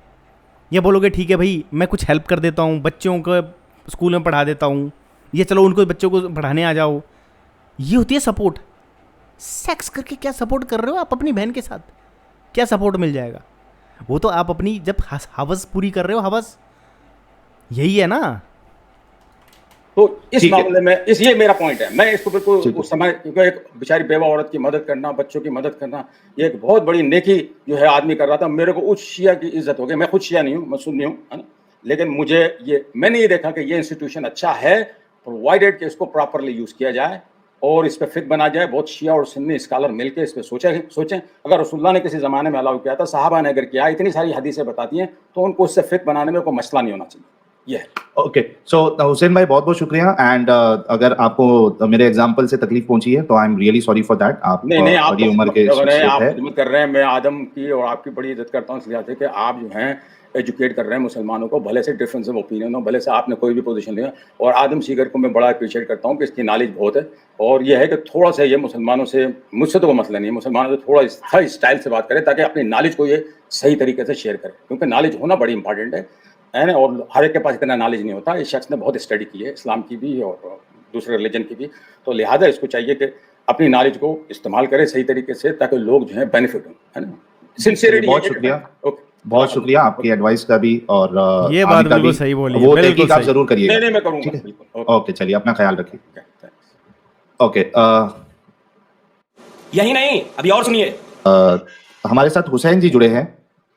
या बोलोगे ठीक है भाई मैं कुछ हेल्प कर देता हूँ, बच्चों को स्कूल में पढ़ा देता हूँ, ये चलो उनको बच्चों को पढ़ाने आ जाओ। ये होती है सपोर्ट। सेक्स करके क्या सपोर्ट कर रहे हो आप अपनी बहन के साथ? क्या सपोर्ट मिल जाएगा? वो तो आप अपनी जब हवस पूरी कर रहे हो, हवस यही है ना। तो इस ठीक है। मामले में ये मेरा पॉइंट है। मैं इसको बिल्कुल उस समय, क्योंकि एक बेचारी बेवा औरत की मदद करना, बच्चों की मदद करना, ये एक बहुत बड़ी नेकी जो है आदमी कर रहा था। मेरे को उस शिया की इज्जत हो गई। मैं खुद शिया नहीं हूँ, मैं सुन्नी हूँ, है ना, लेकिन मैंने ये देखा कि ये इंस्टीट्यूशन अच्छा है, प्रोवाइडेड कि इसको प्रॉपरली यूज किया जाए और इस पर फिक बना जाए। बहुत शिया और सुन्नी स्कॉलर मिलकर इस पर सोचें। अगर रसूलुल्लाह ने किसी ज़माने में अलाउ किया था, सहाबा ने अगर किया, इतनी सारी हदीसें बताती हैं, तो उनको उससे फिक बनाने में कोई मसला नहीं होना चाहिए। ये है। ओके, सो हुसैन भाई बहुत बहुत शुक्रिया। एंड अगर आपको मेरे एग्जांपल से तकलीफ पहुंची है तो I am really sorry for that. आप नहीं, आप बड़ी उम्र के आप शख्सियत है। खिदमत कर रहे हैं। मैं आदम की और आपकी बड़ी इज्जत करता हूँ, इसलिए कि आप जो हैं एजुकेट कर रहे हैं मुसलमानों को, भले से डिफरेंस ऑफ ओपिनियन हो, भले से आपने कोई भी पोजीशन लिया। और आदम सीगर को मैं बड़ा अप्रिशिएट करता हूँ कि इसकी नॉलेज बहुत है। और यह है कि थोड़ा सा ये मुसलमानों से, मुझसे तो कोई मसला नहीं है, मुसलमानों से थोड़ा सा स्टाइल से बात करें ताकि अपनी नॉलेज को ये सही तरीके से शेयर करें, क्योंकि नॉलेज होना बड़ी इंपॉर्टेंट है ना। और हर एक के पास इतना नॉलेज नहीं होता। इस शख्स ने बहुत स्टडी की है, इस्लाम की भी और दूसरे रिलीजन की भी, तो लिहाजा इसको चाहिए कि अपनी नॉलेज को इस्तेमाल करें सही तरीके से, ताकि लोग जो है बेनिफिट हों, है ना। सिंसियरिटी। बहुत शुक्रिया। ओके, बहुत शुक्रिया आपकी एडवाइस का भी, और ये आगे बात का बिल्कुल भी। सही बोली है, वो बिल्कुल तहकीक आप सही। जरूर करिएगा। नहीं, मैं करूंगा, ठीक है, बिल्कुल। ओके, चलिए अपना ख्याल रखिए। Okay, thanks. ओके, यही नहीं, अभी और सुनिए। हमारे साथ हुसैन जी जुड़े हैं।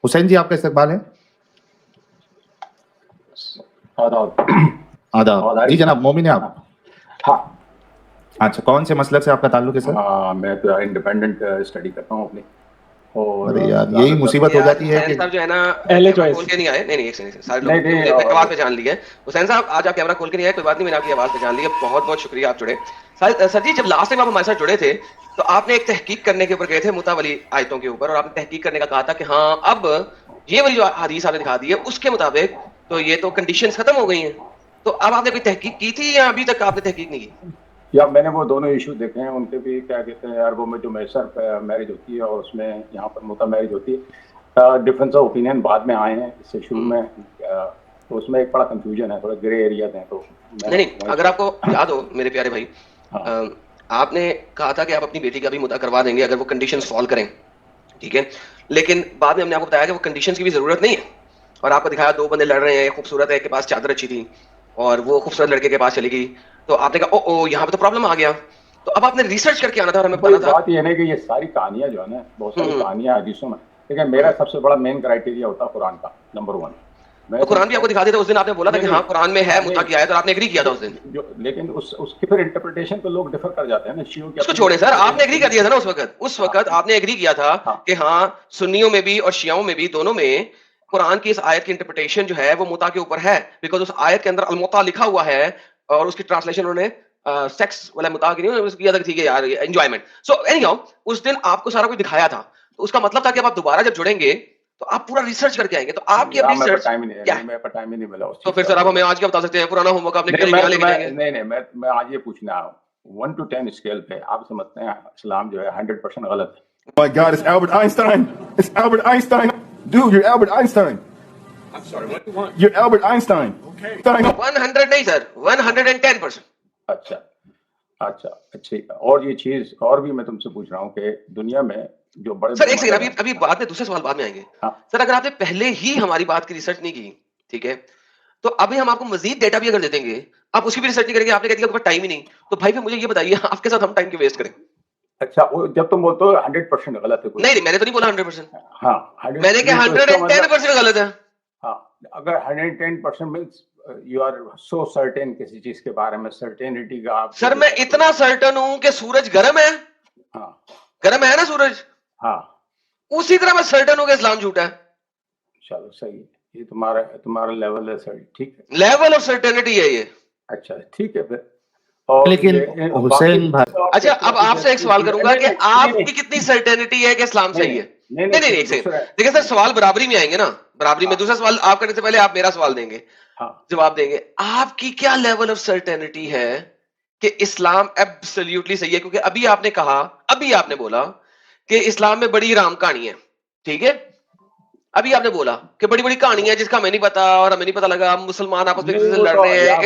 हुसैन जी, आपका इस्तकबाल है। आदाब जी जनाब, मोमिन है आप? हाँ, अच्छा, कौन से मसलक से आपका ताल्लुक है सर? मैं तो इंडिपेंडेंट स्टडी करता हूँ अपनी। और अरे यार, यही मुसीबत हो जाती है कि हुसैन साहब जो है ना, पहले कैमरा choice। खोल के नहीं आए। नहीं, एक सेकंड, सारे लोग नहीं, ने आवाज पहचान ली है। हुसैन साहब, आज आप कैमरा खोल के नहीं आए, कोई बात नहीं, मैंने आपकी आवाज पहचान ली है। बहुत बहुत शुक्रिया, आप जुड़े। सर जी, जब लास्ट टाइम आप हमारे साथ जुड़े थे तो आपने एक तहकीक करने के ऊपर गए थे, मुता वाली आयतों के ऊपर, और आपने तहकीक करने का कहा था कि हाँ, अब ये वाली जो हदीस आपने दिखा दी है उसके मुताबिक तो ये तो कंडीशंस खत्म हो गई हैं। तो अब आपने कोई तहकीक की थी या अभी तक आपने तहकीक नहीं की? या मैंने वो दोनों इशू देखे हैं, उनके भी क्या कहते हैं, अरबों में जो मैसर मैरिज होती है और उसमें यहाँ पर मुता मैरिज होती है। डिफरेंस ऑफ ओपिनियन बाद में आए हैं, इससे शुरू में तो उसमें एक बड़ा कंफ्यूजन है, थोड़ा ग्रे एरिया है। तो नहीं, अगर आपको याद हो मेरे प्यारे भाई, हाँ। आपने कहा था कि आप अपनी बेटी का भी मुता करवा देंगे अगर वो कंडीशंस फॉलो करें, ठीक है। लेकिन बाद में हमने आपको बताया कि वो कंडीशंस की भी जरूरत नहीं है, और आपको दिखाया 2 बंदे लड़ रहे हैं, खूबसूरत है, एक के पास चादर अच्छी थी और वो खूबसूरत लड़के के पास चली गई, तो आपने कहा ओ यहाँ पे तो प्रॉब्लम आ गया। तो अब आपने रिसर्च करके आना था और हमें पता था। बात ये है कि ये सारी कहानियां जो है ना, बहुत सारी कहानियां हदीसों में, लेकिन मेरा सबसे बड़ा मेन क्राइटेरिया होता है कुरान का, नंबर 1। तो कुरान भी आपको दिखा देता, उस दिन आपने बोला था कि हाँ कुरान में है मुता की आयत, और आपने एग्री किया था उस दिन। लेकिन उसकी फिर इंटरप्रिटेशन पे लोग डिफर कर जाते हैं ना, शियों के। उसको छोड़े सर, आपने एग्री कर दिया था ना उस वक्त आपने एग्री किया था कि हाँ, सुन्नियों में भी और शियाओं में भी, दोनों में कुरान की इस आयत की इंटरप्रिटेशन जो है वो मुता के ऊपर है, बिकॉज उस आयत के अंदर अलमुता लिखा हुआ है और उसकी ट्रांसलेशन उन्होंने सेक्स वाला मुता की नहीं किया था, ठीक है यार, एंजॉयमेंट। सो एनीहाउ, उस दिन आपको सारा कुछ दिखाया था, तो उसका मतलब था कि अब आप दोबारा जब जुड़ेंगे तो आप पूरा रिसर्च करके आएंगे। तो आपकी अपनी रिसर्च टाइम ही नहीं मिला। तो फिर सर आप हमें आज क्या बता सकते हैं? पुराना होमवर्क आपने नहीं, मैं आज ये पूछना हूँ, 1 to 10 स्केल पे आप समझते हैं इस्लाम जो है 100% गलत है? My God, it's Albert Einstein. It's Albert Einstein. Dude, you're Albert Einstein. I'm sorry, what do you want? You're Albert Einstein. Okay. 100 नहीं सर, 110%। अच्छा, ठीक है। और ये चीज और भी मैं तुमसे पूछ रहा हूँ कि दुनिया में जो बड़े सर एक सेकंड, अभी बाद में दूसरे सवाल बाद में आएंगे। हाँ। सर अगर आपने पहले ही हमारी बात की रिसर्च नहीं की, ठीक है, तो अभी हम आपको मजीद डेटा भी अगर दे देंगे, आप उसकी भी रिसर्च नहीं करेंगे, आपने कह दिया टाइम ही नहीं, तो भाई फिर मुझे ये बताइए आपके साथ हम टाइम क्यों वेस्ट करें? अच्छा, वो जब तुम बोलते हो 100% गलत है, नहीं, मैंने तो नहीं बोला 100%। हाँ, मैंने कहा 110% गलत है। हाँ, अगर 110% means you are so certain किसी चीज के बारे में, सर्टेनिटी का आप। सर मैं इतना सर्टन हूं कि सूरज गर्म है। हाँ, गर्म है ना सूरज? हाँ, उसी तरह मैं सर्टन हूं कि इस्लाम झूठा है। चलो सही है, ये तुम्हारा लेवल है सर, ठीक है, लेवल ऑफ सर्टेनिटी है ये। अच्छा ठीक है फिर। और लेकिन हुसैन भाई, अच्छा अब आपसे एक सवाल करूंगा कि आपकी कितनी सर्टेनिटी है कि इस्लाम सही है? नहीं, एक सेकंड, देखिए सर, सवाल बराबरी में आएंगे ना, बराबरी में। दूसरा सवाल आप करने से पहले आप मेरा सवाल देंगे, जवाब देंगे। आपकी क्या लेवल ऑफ सर्टेनिटी है कि इस्लाम एब्सोल्युटली सही है? क्योंकि अभी आपने बोला कि इस्लाम में बड़ी राम कहानी है, ठीक है, अभी आपने बोला कि बड़ी बड़ी कहानी है जिसका हमें नहीं पता और हमें नहीं पता लगा, मुसलमान आपस में लड़ रहे हैं,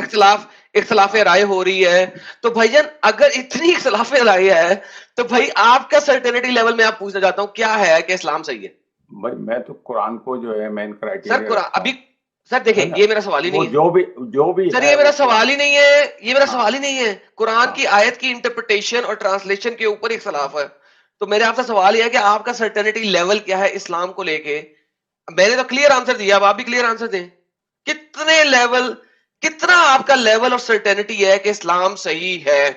इख्तिलाफ राय हो रही है। तो भाईजान अगर इतनी इख्तिलाफ राय है तो भाई आपका सर्टेनिटी लेवल में आप पूछना चाहता हूं क्या है कि इस्लाम सही है? भाई मैं तो कुरान को जो है मेन क्राइटेरिया सर, कुरान अभी सर देखें, ये मेरा सवाल ही नहीं है जो भी सर, है, ये मेरा वो- सवाल ही नहीं है, ये मेरा हाँ। सवाल ही नहीं है। कुरान हाँ। की आयत की इंटरप्रिटेशन और ट्रांसलेशन के ऊपर इख्तलाफ है। तो मेरे आपसे सवाल ये है कि आपका सर्टेनिटी लेवल क्या है इस्लाम को लेके? मैंने तो क्लियर आंसर दिया, अब आप भी क्लियर आंसर दें। कितना आपका लेवल ऑफ सर्टेनिटी है कि इस्लाम सही है?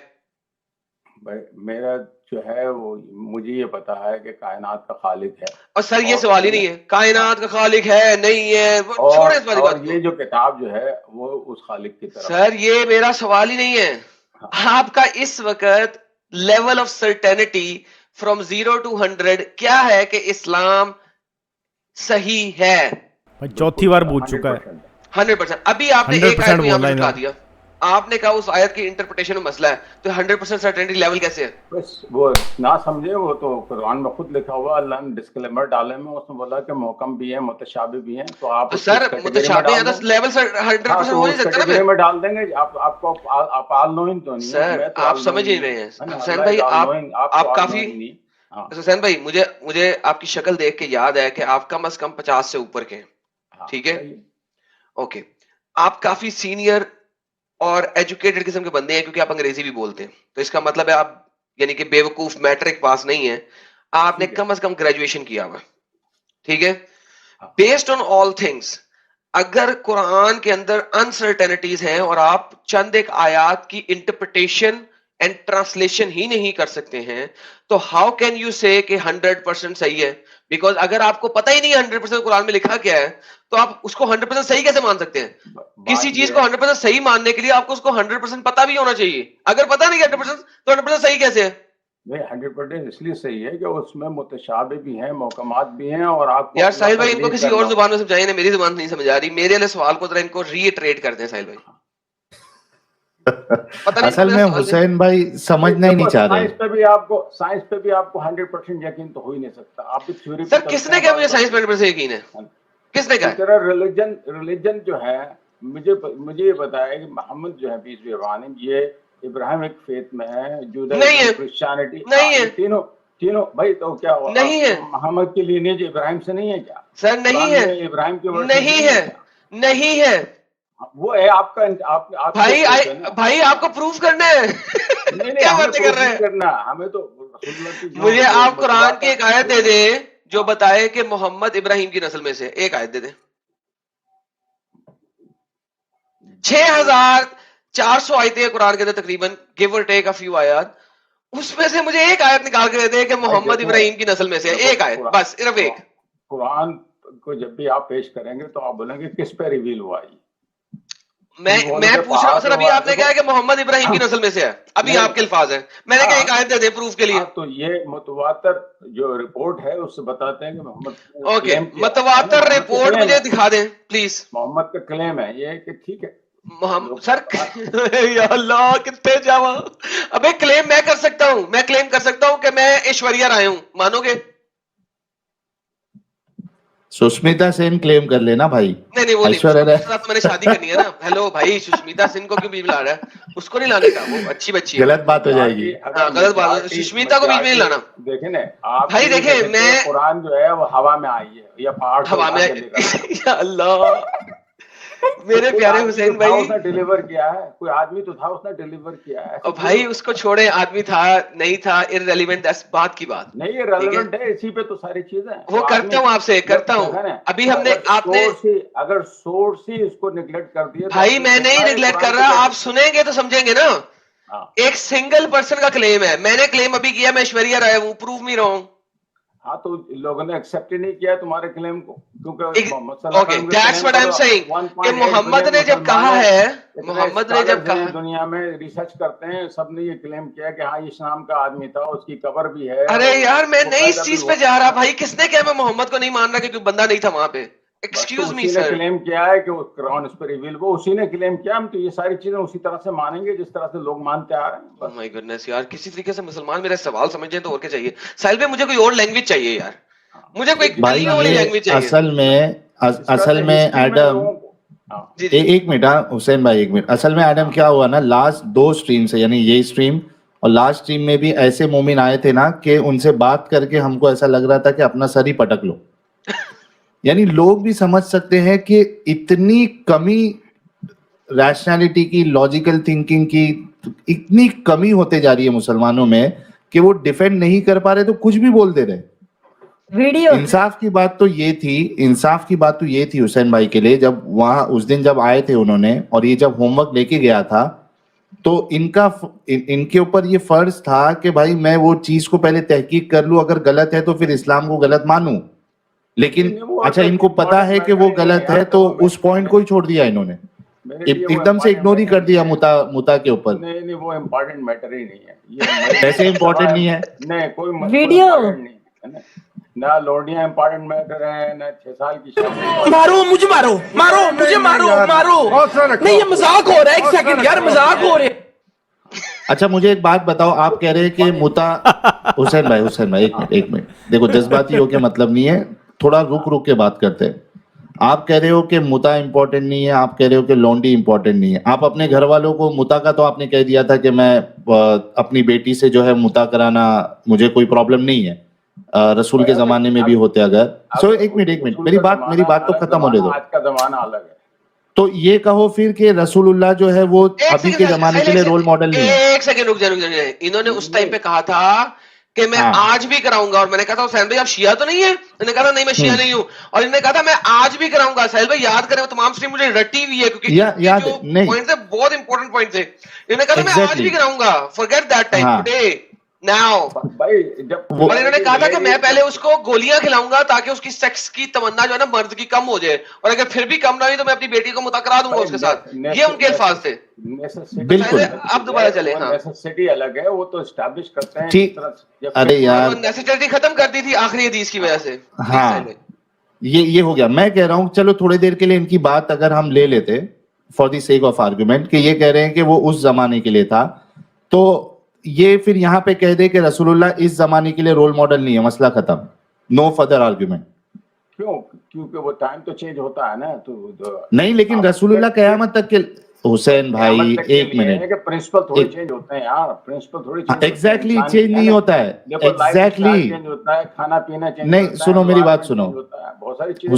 भाई, मेरा जो है वो मुझे ये पता है कि कायनात का खालिक है। और सर ये और सवाल ही नहीं है, कायनात का खालिक है नहीं है, वो छोड़े इस वाली बात और ये जो किताब जो है वो उस खालिक की को। तरफ सर ये मेरा सवाल ही नहीं है। आपका इस वक्त level of certainty from 0 to 100 क्या है कि इस्लाम सही है? भाई चौथी बार पूछ चुका है। 100%। अभी आपने एक 100% आयत को यहाँ पे बोला लटका इन्होंने। दिया, आपने कहा उस आयत की इंटरप्रिटेशन में मसला है, तो 100% सर्टेनिटी लेवल कैसे है? बस वो ना समझे, वो तो कुरान में खुद लिखा हुआ, अल्लाह ने डिस्क्लेमर डाले में, उसने बोला कि मोहकम भी है, मुतशाबी भी हैं, तो आप तो उसको सर इस कैटेगरी में मुतशाबी है डाल तो दो। लेवल सर 100% हाँ, तो हो नहीं उस सकता ना कैटेगरी फिर। में डाल देंगे। आप आल नोइंग तो नहीं है, सर मैं तो आप all समझ ही knowing नहीं रहे है हैं ना, हुसैन अल्लाह भाई, is all आप knowing, आप तो all काफी knowing नहीं। हाँ, हुसैन भाई, मुझे आपकी शक्ल देख के याद है कि आप कम से कम 50 से ऊपर के हैं, हाँ, ठीक है? सही है। ओके, आप काफी सीनियर और एजुकेटेड किस्म के बंदे हैं क्योंकि आप अंग्रेजी भी बोलते हैं, तो इसका मतलब है आप यानी कि बेवकूफ मैट्रिक पास नहीं है, आपने ठीक है। कम से कम ग्रेजुएशन किया हुआ है, ठीक है? हाँ। बेस्ड ऑन ऑल थिंग्स, अगर कुरान के अंदर अनसर्टेनिटीज हैं और आप चंद एक आयात की इंटरप्रिटेशन एंड ट्रांसलेशन ही नहीं कर सकते हैं, तो हाउ कैन यू से कि 100% सही है? बिकॉज अगर आपको पता ही नहीं है 100% कुरान में लिखा क्या है, तो आप उसको 100% सही कैसे मान सकते हैं? किसी चीज को 100% सही मानने के लिए आपको उसको 100% पता भी होना चाहिए। अगर पता नहीं 100% तो 100% सही कैसे है? नहीं, 100% इसलिए सही है कि उसमें मुतशाबे भी हैं, मोहकमात भी हैं, और आपको यार अपना साहिल भाई, तकलीफ इनको किसी करना और हो। जुबान में समझाइए ना, मेरी जुबान नहीं समझ आ रही। मेरे वाले सवाल को जरा इनको रीइटरेट कर दें साहिल भाई। पता नहीं असल मेरा में सवाल है। हुसैन भाई समझना ही नहीं चाह रहे। साइंस पे भी आपको 100% यकीन तो हो ही नहीं सकता। आप भी थ्योरी सर किसने कहा मुझे साइंस पेपर से यकीन है? किसने कहा? तरह रिलीजन जो है, मुझे ये बताया कि मोहम्मद जो है पीस बी अपॉन हिम, ये इब्राहिमिक फेथ में है, नहीं है। जुदाइज्म, क्रिश्चियनिटी, नहीं है। तीनों भाई, तो क्या हुआ? नहीं है। मोहम्मद की लीनेज इब्राहिम से नहीं है क्या? सर नहीं कुरान है, में इब्राहिम के वर्ड से नहीं है, क्या? नहीं है वो है आपका आपकी भाई। सोच है ना। भाई आपको प्रूफ करना है। नहीं, क्या हमें बातें कर proof रहे नहीं हैं? करना, हमें तो रसूलुल्लाह की जो- मुझे जो आप कुरान की एक आयत दे दे जो हाँ। बताए कि मोहम्मद इब्राहिम की नस्ल में से, एक आयत दे दे। 6400 आयतें हैं कुरान के अंदर तकरीबन, गिव और टेक अ फ्यू आयत, उसमें से मुझे एक आयत निकाल के दे दे कि मोहम्मद देखो, इब्राहिम की नस्ल में से है। एक आयत बस, सिर्फ एक। कुरान को जब भी आप पेश करेंगे तो आप बोलेंगे किस पे रिवील हुआ ये? मैं बोलोगे पूछ रहा हूँ सर, अभी पहाड़ आपने देखो। कहा कि मोहम्मद इब्राहिम की नस्ल में से है, अभी नहीं। आपके अल्फाज हैं, मैंने कहा हाँ। एक आयत दे दे प्रूफ के लिए। हाँ, तो ये मुतवातर जो रिपोर्ट है उससे बताते हैं कि मोहम्मद ओके, claim किया है। मतवातर मोहम्मद का रिपोर्ट claim मुझे है। दिखा दें प्लीज। मोहम्मद का क्लेम है ये कि ठीक है मोहम्मद सर या अल्लाह कितने जावा। अबे क्लेम मैं कर सकता हूं, मैं क्लेम कर सकता हूं कि मैं ऐश्वर्या राय हूं, मानोगे? सुष्मिता सेन क्लेम कर लेना भाई। नहीं नहीं, वो नहीं, ऐश्वर्या राय उसके साथ मैंने शादी करनी है ना। हेलो भाई, सुष्मिता सिंह को क्यों बीच में ला रहा है? उसको नहीं लाने का, वो अच्छी बच्ची है। गलत बात हो जाएगी। हाँ, गलत बात है। सुष्मिता को बीच में नहीं लाना। देखे ना आप भाई देखे, मैं कुरान जो है वो हवा में आई है या पहाड़ से हवा उठा में के लेकर आया है। या अल्लाह, मेरे कोई प्यारे आदमी हुसैन तो था, भाई। उसने डिलीवर किया है, कोई आदमी तो था उसने डिलीवर किया है। और भाई उसको छोड़े, आदमी था नहीं था इररिलेवेंट, दैट्स बात की बात। नहीं, ये रेलेवेंट है, इसी पे तो सारी चीजें हैं। वो तो करता हूँ आपसे, करता हूँ। अभी हमने आपने अगर सोर्स ही इसको निगलेक्ट कर दिया तो भाई, आपने मैं नहीं सारे निगलेक्ट कुरान कर को रहा, कैसे- आप सुनेंगे तो समझेंगे ना। हाँ। एक सिंगल पर्सन का क्लेम है, मैंने क्लेम अभी किया मैं ऐश्वर्या राय हूं, प्रूव मी रॉन्ग। हाँ, तो लोगों ने एक्सेप्ट ही नहीं किया तुम्हारे क्लेम को, क्योंकि okay, that's what I am saying कि मोहम्मद ने जब कहा है, मोहम्मद ने जब कहा, दुनिया में रिसर्च करते हैं, सबने ये क्लेम किया कि हाँ इस नाम का आदमी था, उसकी कबर भी है। अरे यार मैं वो नहीं इस पैदा चीज भी पे हुआ। जा रहा भाई। किसने कहा मैं मोहम्मद को नहीं मान रहा क्योंकि बंदा नहीं था वहां पे? एक्सक्यूज मी उसी ने सर। क्लेम किया है कि कुरान उस पर रिवील, वो उसी ने क्लेम किया। हम तो ये सारी चीजें उसी तरह से मानेंगे जिस तरह से लोग मानते आ रहे हैं। ओह माय गुडनेस यार, किसी तरीके से मुसलमान मेरा सवाल समझे तो और क्या चाहिए? साहिल भाई मुझे कोई और लैंग्वेज चाहिए यार, मुझे कोई भाई गलियों वाली ये लैंग्वेज चाहिए। असल में एडम, जी जी एक मिनट, हाँ हुसैन भाई एक मिनट। असल में एडम क्या हुआ ना, लास्ट 2 स्ट्रीम से, यानी ये स्ट्रीम और लास्ट स्ट्रीम में भी ऐसे मोमिन आए थे ना कि उनसे बात करके हमको ऐसा लग रहा था कि अपना सर ही पटक लो। यानी लोग भी समझ सकते हैं कि इतनी कमी रैशनैलिटी की, लॉजिकल थिंकिंग की इतनी कमी होते जा रही है मुसलमानों में कि वो डिफेंड नहीं कर पा रहे तो कुछ भी बोल दे रहे। वीडियो इंसाफ की बात तो ये थी हुसैन भाई के लिए, जब वहां उस दिन जब आए थे उन्होंने और ये जब होमवर्क लेके गया था तो इनके ऊपर ये फर्ज था कि भाई मैं वो चीज को पहले तहकीक कर लूं, अगर गलत है तो फिर इस्लाम को गलत मानूं। लेकिन अच्छा, इनको पता है कि वो गलत है तो उस पॉइंट को ही छोड़ दिया इन्होंने, एकदम से इग्नोर ही कर दिया मुता के ऊपर। नहीं, वो इम्पोर्टेंट मैटर ही नहीं है ये। ऐसे इम्पोर्टेंट नहीं है, नहीं कोई वीडियो नहीं है ना, लोडियां इम्पोर्टेंट मैटर है ना, 6 साल की शादी। मारो मुझे, मारो मुझे, मारो नहीं, ये मजाक हो रहा है। एक सेकंड यार, मजाक हो रहा है। अच्छा मुझे एक बात बताओ, आप कह रहे हैं कि मुता हुसैन भाई एक मिनट देखो, जज्बाती होके मतलब नहीं है, थोड़ा रुक के बात करते हैं। आप कह रहे हो कि मुता इंपॉर्टेंट नहीं है, आप कह रहे हो कि लौंडी इंपॉर्टेंट नहीं है। आप अपने घर वालों को मुता का तो आपने कह दिया था कि मैं अपनी बेटी से जो है मुता कराना मुझे कोई प्रॉब्लम नहीं है, रसूल के जमाने में भी होते अगर। सो एक मिनट मेरी बात तो खत्म होने दो। आज का जमाना अलग है। तो ये कहो फिर कि रसूलुल्लाह जो है वो अभी के जमाने के लिए रोल मॉडल नहीं है। एक सेकंड रुक जाए। इन्होंने उस टाइम पे कहा था कि मैं आज भी कराऊंगा, और मैंने कहा था साहिल भाई आप शिया तो नहीं है? इन्होंने कहा था नहीं मैं शिया नहीं हूँ, और इन्होंने कहा था मैं आज भी कराऊंगा। साहिल भाई याद करें, वो तमाम स्ट्रीम मुझे रटी हुई है क्योंकि याद नहीं, पॉइंट थे बहुत इंपॉर्टेंट पॉइंट थे। इन्होंने कहा था मैं आज भी कराऊंगा, forget that time, today now. भाई जब और इन्होंने कहा था कि मैं पहले उसको गोलियां खिलाऊंगा ताकि उसकी सेक्स की तमन्ना जो है ना मर्द की कम हो जाए, और अगर फिर भी कम ना हुई तो मैं अपनी बेटी को मुता करा दूंगा उसके साथ। ये उनके अल्फाज थे। बिल्कुल। अब दोबारा चले। हाँ, नेसेसिटी अलग है, वो तो एस्टैब्लिश करते हैं। ठीक, अरे यार नेसेसिटी खत्म कर दी थी आखिरी हदीस की वजह से। हाँ, ये हो गया। मैं कह रहा हूं चलो थोड़ी देर के लिए इनकी बात अगर हम ले लेते for the sake of argument कि ये कह रहे हैं कि वो उस जमाने के लिए था, तो ये फिर यहाँ पे कह दे कि रसूलुल्लाह इस जमाने के लिए रोल मॉडल नहीं है, मसला खत्म, नो फर्दर आर्गुमेंट। क्योंकि वो टाइम तो चेंज होता है ना, तो नहीं, लेकिन रसूलुल्लाह क़यामत तक के हुसैन भाई एक मिनट, प्रिंसिपल थोड़ी चेंज होते हैं यार, प्रिंसिपल थोड़ी एग्जैक्टली चेंज नहीं होता है, एग्जैक्टली चेंज होता है, खाना पीना चेंज नहीं, सुनो मेरी बात सुनो बहुत सारी चीजें।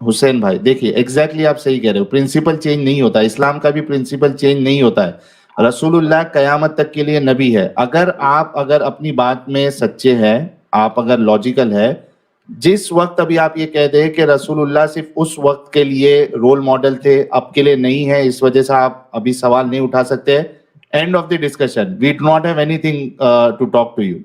हुसैन भाई देखिए, एग्जैक्टली आप सही कह रहे हो, प्रिंसिपल चेंज नहीं होता, इस्लाम का भी प्रिंसिपल चेंज नहीं होता है। रसूलुल्लाह कयामत तक के लिए नबी है। अगर अपनी बात में सच्चे हैं, आप अगर लॉजिकल है, जिस वक्त अभी आप ये कह दे कि रसूलुल्लाह सिर्फ उस वक्त के लिए रोल मॉडल थे, अब के लिए नहीं है, इस वजह से आप अभी सवाल नहीं उठा सकते, end of the discussion, we do not have anything to talk to you.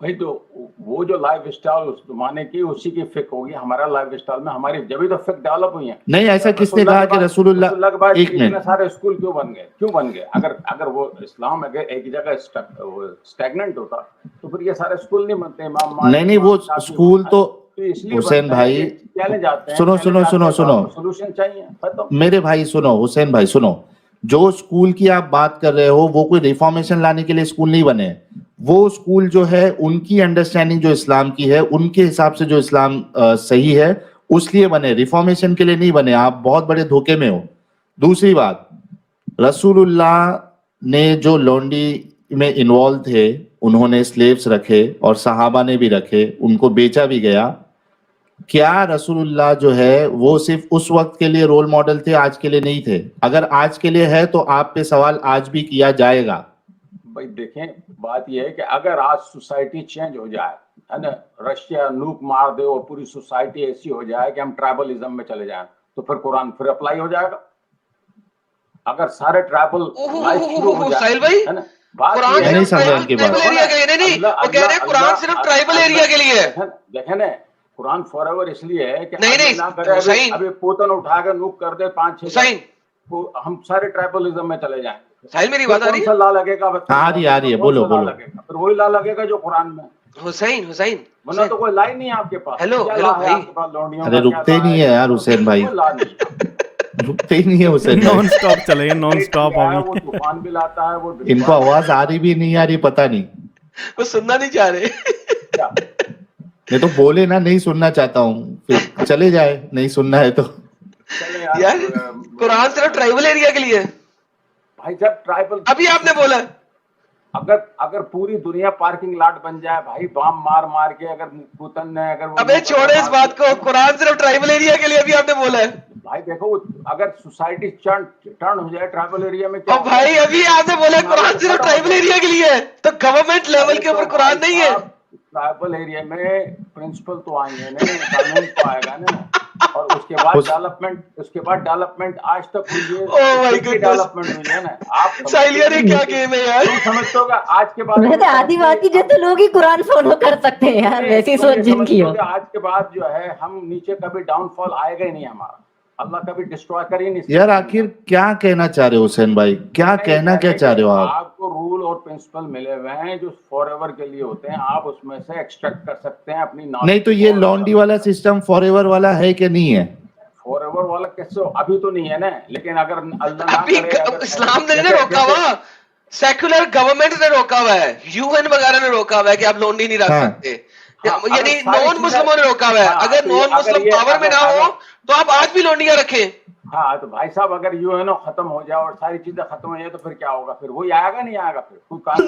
भाई तो वो जो लाइफ स्टाइल उस जमाने की, उसी की फिक होगी। हमारा लाइफ स्टाइल में हमारी जब तो फिक डेवलप हुई है। नहीं, ऐसा किसने कहा कि रसूलुल्लाह एक मिनट सारे स्कूल क्यों बन गए? अगर वो इस्लाम अगर एक जगह स्टैग्नेंट होता तो फिर ये सारे स्कूल नहीं बनते। नहीं, वो स्कूल तो हुसैन भाई सुनो सोल्यूशन चाहिए मेरे भाई, सुनो हुसैन भाई सुनो, जो स्कूल की आप बात कर रहे हो वो कोई रिफॉर्मेशन लाने के लिए स्कूल नहीं बने। वो स्कूल जो है उनकी अंडरस्टैंडिंग जो इस्लाम की है, उनके हिसाब से जो इस्लाम सही है उसलिए बने, रिफॉर्मेशन के लिए नहीं बने। आप बहुत बड़े धोखे में हो। दूसरी बात, रसूलुल्लाह ने जो लॉन्डी में इन्वॉल्व थे, उन्होंने स्लेव्स रखे और सहाबा ने भी रखे, उनको बेचा भी गया। क्या रसूलुल्लाह जो है वो सिर्फ उस वक्त के लिए रोल मॉडल थे, आज के लिए नहीं थे? अगर आज के लिए है तो आप पे सवाल आज भी किया जाएगा। भाई देखें, बात यह है कि अगर आज सोसाइटी चेंज हो जाए, है ना, रशिया नूक मार दे और पूरी सोसाइटी ऐसी हो जाए कि हम ट्राइबलिज्म में चले जाएं, तो फिर कुरान फिर अप्लाई हो जाएगा। अगर सारे ट्राइबल लाइफ शुरू हो जाए, है ना, कुरान नहीं समझ की बात, नहीं वो कह रहे हैं कुरान सिर्फ ट्राइबल एरिया के लिए है। देखें ना, कुरान फॉरएवर इसलिए है कि नहीं अभी पोतन उठा कर नूक कर दे 5-6, हम सारे ट्राइबलिज्म में चले जाएं। साहिल मेरी बात आ रही है? ला लगेगा, आ रही है, बोलो। फिर वही ला लगेगा जो कुरान में। हुसैन वरना तो कोई ला ही नहीं है आपके पास। हेलो भाई, अरे रुकते नहीं है यार हुसैन भाई, रुकते ही नहीं है हुसैन, नॉन स्टॉप चलेगा, नॉन स्टॉप। वो तूफान भी लाता है, वो इनको आवाज आ रही भी नहीं आ रही, पता नहीं, वो सुनना नहीं चाह रहे। नहीं तो बोले ना, नहीं सुनना चाहता हूँ, फिर चले जाए, नहीं सुनना है तो। यार कुरान सिर्फ ट्राइबल एरिया के लिए है भाई। जब ट्राइबल अभी आपने बोला, अगर अगर पूरी दुनिया पार्किंग लॉट बन जाए भाई, बम मार मार के, अगर पुतिन ने अगर अबे छोड़े इस बात को, कुरान सिर्फ ट्राइबल एरिया के लिए भी आपने बोला है भाई। देखो अगर सोसाइटी टर्न हो जाए ट्राइबल एरिया में, क्या और भाई अभी आपने बोला कुरान सिर्फ ट्राइबल एरिया के लिए है, तो गवर्नमेंट लेवल के ऊपर कुरान नहीं है। ट्राइबल एरिया में प्रिंसिपल तो आएंगे नहीं, कानून तो आएगा ना, और उसके बाद डेवलपमेंट आज तक हुई है, डेवलपमेंट हुई है ना। आप साहिल यार ये क्या गेम है यार, तुम समझते होगा आज के बाद मैं तो आदिवासी जैसे लोग ही कुरान फॉलो कर सकते हैं यार, वैसी सोच जिनकी हो। आज के बाद जो है हम नीचे कभी डाउनफॉल आएगा ही नहीं हमारा, अल्लाह कभी डिस्ट्रॉय कर ही नहीं सकता। यार आखिर क्या कहना चाह रहे हो हुसैन भाई, क्या कहना क्या चाह रहे हो आप? आपको रूल और प्रिंसिपल मिले हुए हैं जो फॉरएवर के लिए होते हैं, आप उसमें से एक्सट्रैक्ट कर सकते हैं अपनी नॉलेज। नहीं तो ये लॉन्डी वाला सिस्टम फॉरएवर वाला है कि नहीं है? फॉरएवर वाला कैसे अभी तो नहीं है ना, लेकिन अगर अल्लाह ना अभी करे, इस्लाम ने रोका हुआ, सेक्युलर गवर्नमेंट ने रोका हुआ है, यूएन वगैरह ने रोका हुआ है कि आप लोन्डी नहीं रख सकते, यानी नॉन मुस्लिमों ने रोका हुआ है। अगर नॉन मुस्लिम पावर में ना हो तो आप आज भी लोंडियां रखें। हाँ तो भाई साहब, अगर यूएनओ खत्म हो जाए और सारी चीजें खत्म हो जाए तो फिर क्या होगा? फिर वही आएगा नहीं आएगा, फिर कोई काम।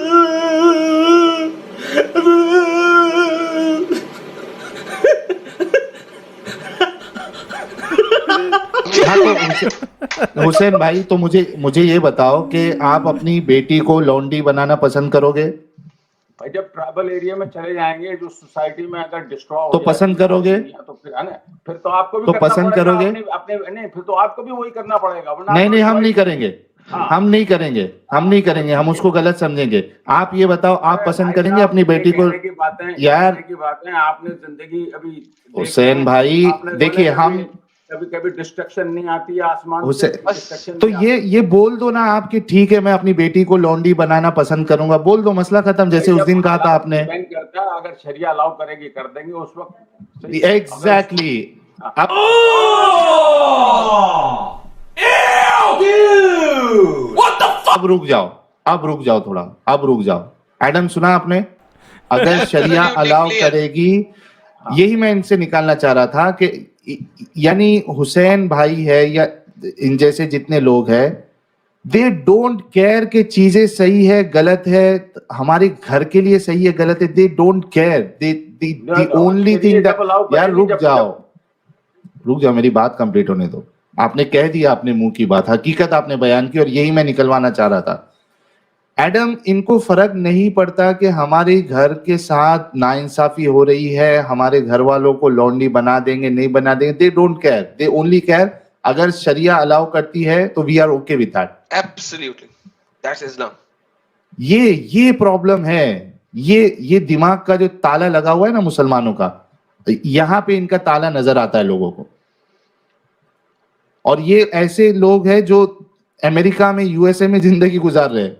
हुसैन भाई तो मुझे ये बताओ कि आप अपनी बेटी को लॉन्डी बनाना पसंद करोगे? भाई जब ट्राइबल एरिया में चले जाएंगे, जो सोसाइटी में अगर डिस्ट्रॉय हो तो पसंद करोगे? तो फिर है ना, फिर तो आपको भी तो करना पसंद पड़ेगा करोगे? अपने नहीं, फिर तो आपको भी वही करना पड़ेगा। नहीं हम नहीं करेंगे, हम नहीं करेंगे, हम उसको गलत समझेंगे। आप ये बताओ, आप पसंद करेंगे अपनी बेटी को? यार की बातें आपने जिंदगी अभी हुसैन भाई देखिए, हम कभी डिस्ट्रक्शन नहीं आती है आसमान से, तो ये बोल दो ना आप कि ठीक है मैं अपनी बेटी को लॉन्डी बनाना पसंद करूंगा, बोल दो, मसला खत्म। जैसे उस दिन कहा था आपने, करता अगर शरिया अलाउ करेगी कर देंगे उस वक्त। एग्जैक्टली। अब रुक जाओ थोड़ा, अब रुक जाओ। एडम सुना आपने? अगर शरिया अलाउ करेगी, यही मैं इनसे निकालना चाह रहा था कि यानी हुसैन भाई है या इन जैसे जितने लोग हैं, दे डोंट केयर कि चीजें सही है गलत है, हमारे घर के लिए सही है गलत है, दे don't care. The only thing यार रुक जाओ, मेरी बात कंप्लीट होने दो। आपने कह दिया अपने मुंह की बात, हकीकत आपने बयान की, और यही मैं निकलवाना चाह रहा था। एडम, इनको फर्क नहीं पड़ता कि हमारे घर के साथ नाइंसाफी हो रही है, हमारे घर वालों को लॉन्डी बना देंगे नहीं बना देंगे, they don't care, they only care अगर शरिया अलाउ करती है तो we are okay with that. Absolutely, that's Islam. ये प्रॉब्लम है, ये दिमाग का जो ताला लगा हुआ है ना मुसलमानों का, यहां पे इनका ताला नजर आता है लोगों को। और ये ऐसे लोग हैं जो अमेरिका में, यूएसए में जिंदगी गुजार रहे हैं,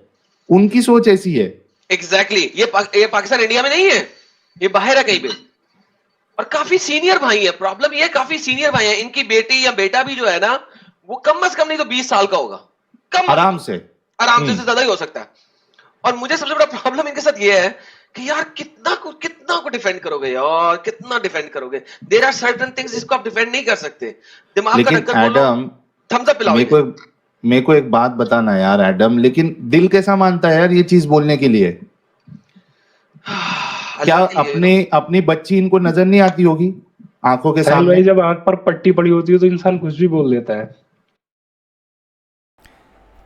उनकी सोच ऐसी है। एग्जैक्टली ये पाकिस्तान इंडिया में नहीं है, ये बाहर है कहीं पे, और काफी सीनियर भाई है। प्रॉब्लम ये काफी सीनियर भाई है, इनकी बेटी या बेटा भी जो है ना, वो कम से कम नहीं तो 20 साल का होगा, आराम से ज्यादा ही हो सकता है। और मुझे सबसे बड़ा प्रॉब्लम इनके साथ ये है कि यार कितना को डिफेंड करोगे यार, कितना डिफेंड करोगे? देयर आर सर्टेन थिंग्स जिसको आप डिफेंड नहीं कर सकते। दिमाग का टक्कर बोलो, थम्स अप पिलाओ। मेरे को एक बात बताना यार एडम, लेकिन दिल कैसा मानता है यार ये चीज बोलने के लिए? क्या अपनी बच्ची इनको नजर नहीं आती होगी आंखों के सामने? भाई जब आंख पर पट्टी पड़ी होती है तो इंसान कुछ भी बोल देता है।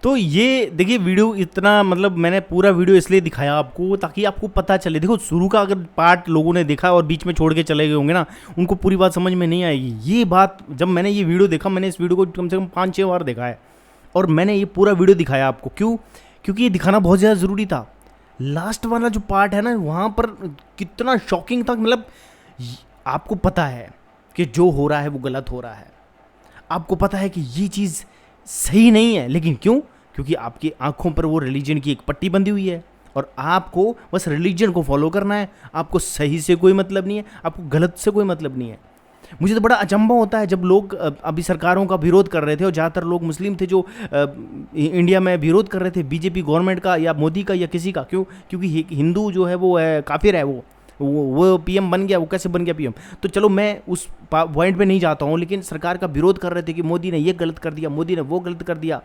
तो ये देखिए वीडियो इतना, मतलब मैंने पूरा वीडियो इसलिए दिखाया आपको ताकि आपको पता चले। देखो शुरू का अगर पार्ट लोगों ने देखा और बीच में छोड़ के चले गए होंगे ना, उनको पूरी बात समझ में नहीं आएगी। ये बात जब मैंने ये वीडियो देखा, मैंने इस वीडियो को कम से कम 5-6 बार देखा है, और मैंने ये पूरा वीडियो दिखाया आपको। क्यों? क्योंकि ये दिखाना बहुत ज़्यादा ज़रूरी था। लास्ट वाला जो पार्ट है ना, वहाँ पर कितना शॉकिंग था। मतलब आपको पता है कि जो हो रहा है वो गलत हो रहा है, आपको पता है कि ये चीज़ सही नहीं है, लेकिन क्यों? क्योंकि आपकी आंखों पर वो रिलीजन की एक पट्टी बंधी हुई है और आपको बस रिलीजन को फॉलो करना है। आपको सही से कोई मतलब नहीं है, आपको गलत से कोई मतलब नहीं है। मुझे तो बड़ा अचंभा होता है जब लोग अभी सरकारों का विरोध कर रहे थे, और ज़्यादातर लोग मुस्लिम थे जो इंडिया में विरोध कर रहे थे बीजेपी गवर्नमेंट का या मोदी का या किसी का। क्यों? क्योंकि हिंदू जो है वो है काफिर है, वो पीएम बन गया। वो कैसे बन गया पीएम? तो चलो मैं उस पॉइंट पे नहीं जाता हूँ, लेकिन सरकार का विरोध कर रहे थे कि मोदी ने ये गलत कर दिया, मोदी ने वो गलत कर दिया।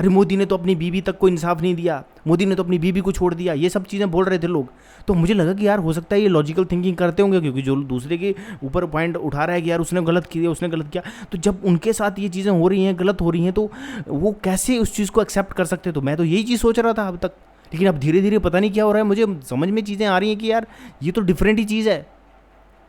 अरे मोदी ने तो अपनी बीवी तक को इंसाफ नहीं दिया, मोदी ने तो अपनी बीवी को छोड़ दिया, ये सब चीज़ें बोल रहे थे लोग। तो मुझे लगा कि यार हो सकता है ये लॉजिकल थिंकिंग करते होंगे, क्योंकि जो दूसरे के ऊपर पॉइंट उठा रहा है कि यार उसने गलत किया, उसने गलत किया, तो जब उनके साथ ये चीज़ें हो रही हैं, गलत हो रही हैं, तो वो कैसे उस चीज़ को एक्सेप्ट कर सकते। तो मैं तो यही चीज़ सोच रहा था अब तक, लेकिन अब धीरे धीरे पता नहीं क्या हो रहा है, मुझे समझ में चीज़ें आ रही हैं कि यार ये तो डिफरेंट ही चीज़ है।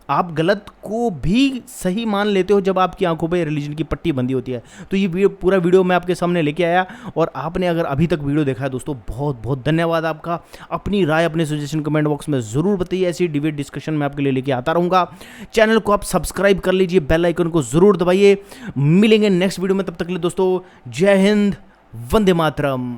आप गलत को भी सही मान लेते हो जब आपकी आंखों पे रिलीजन की पट्टी बंदी होती है। तो ये पूरा वीडियो मैं आपके सामने लेके आया, और आपने अगर अभी तक वीडियो देखा है दोस्तों, बहुत बहुत धन्यवाद आपका। अपनी राय, अपने सजेशन कमेंट बॉक्स में ज़रूर बताइए, ऐसी डिबेट डिस्कशन मैं आपके लिए लेके आता रहूँगा। चैनल को आप सब्सक्राइब कर लीजिए, बेल आइकन को ज़रूर दबाइए। मिलेंगे नेक्स्ट वीडियो में, तब तक के लिए दोस्तों जय हिंद, वंदे मातरम।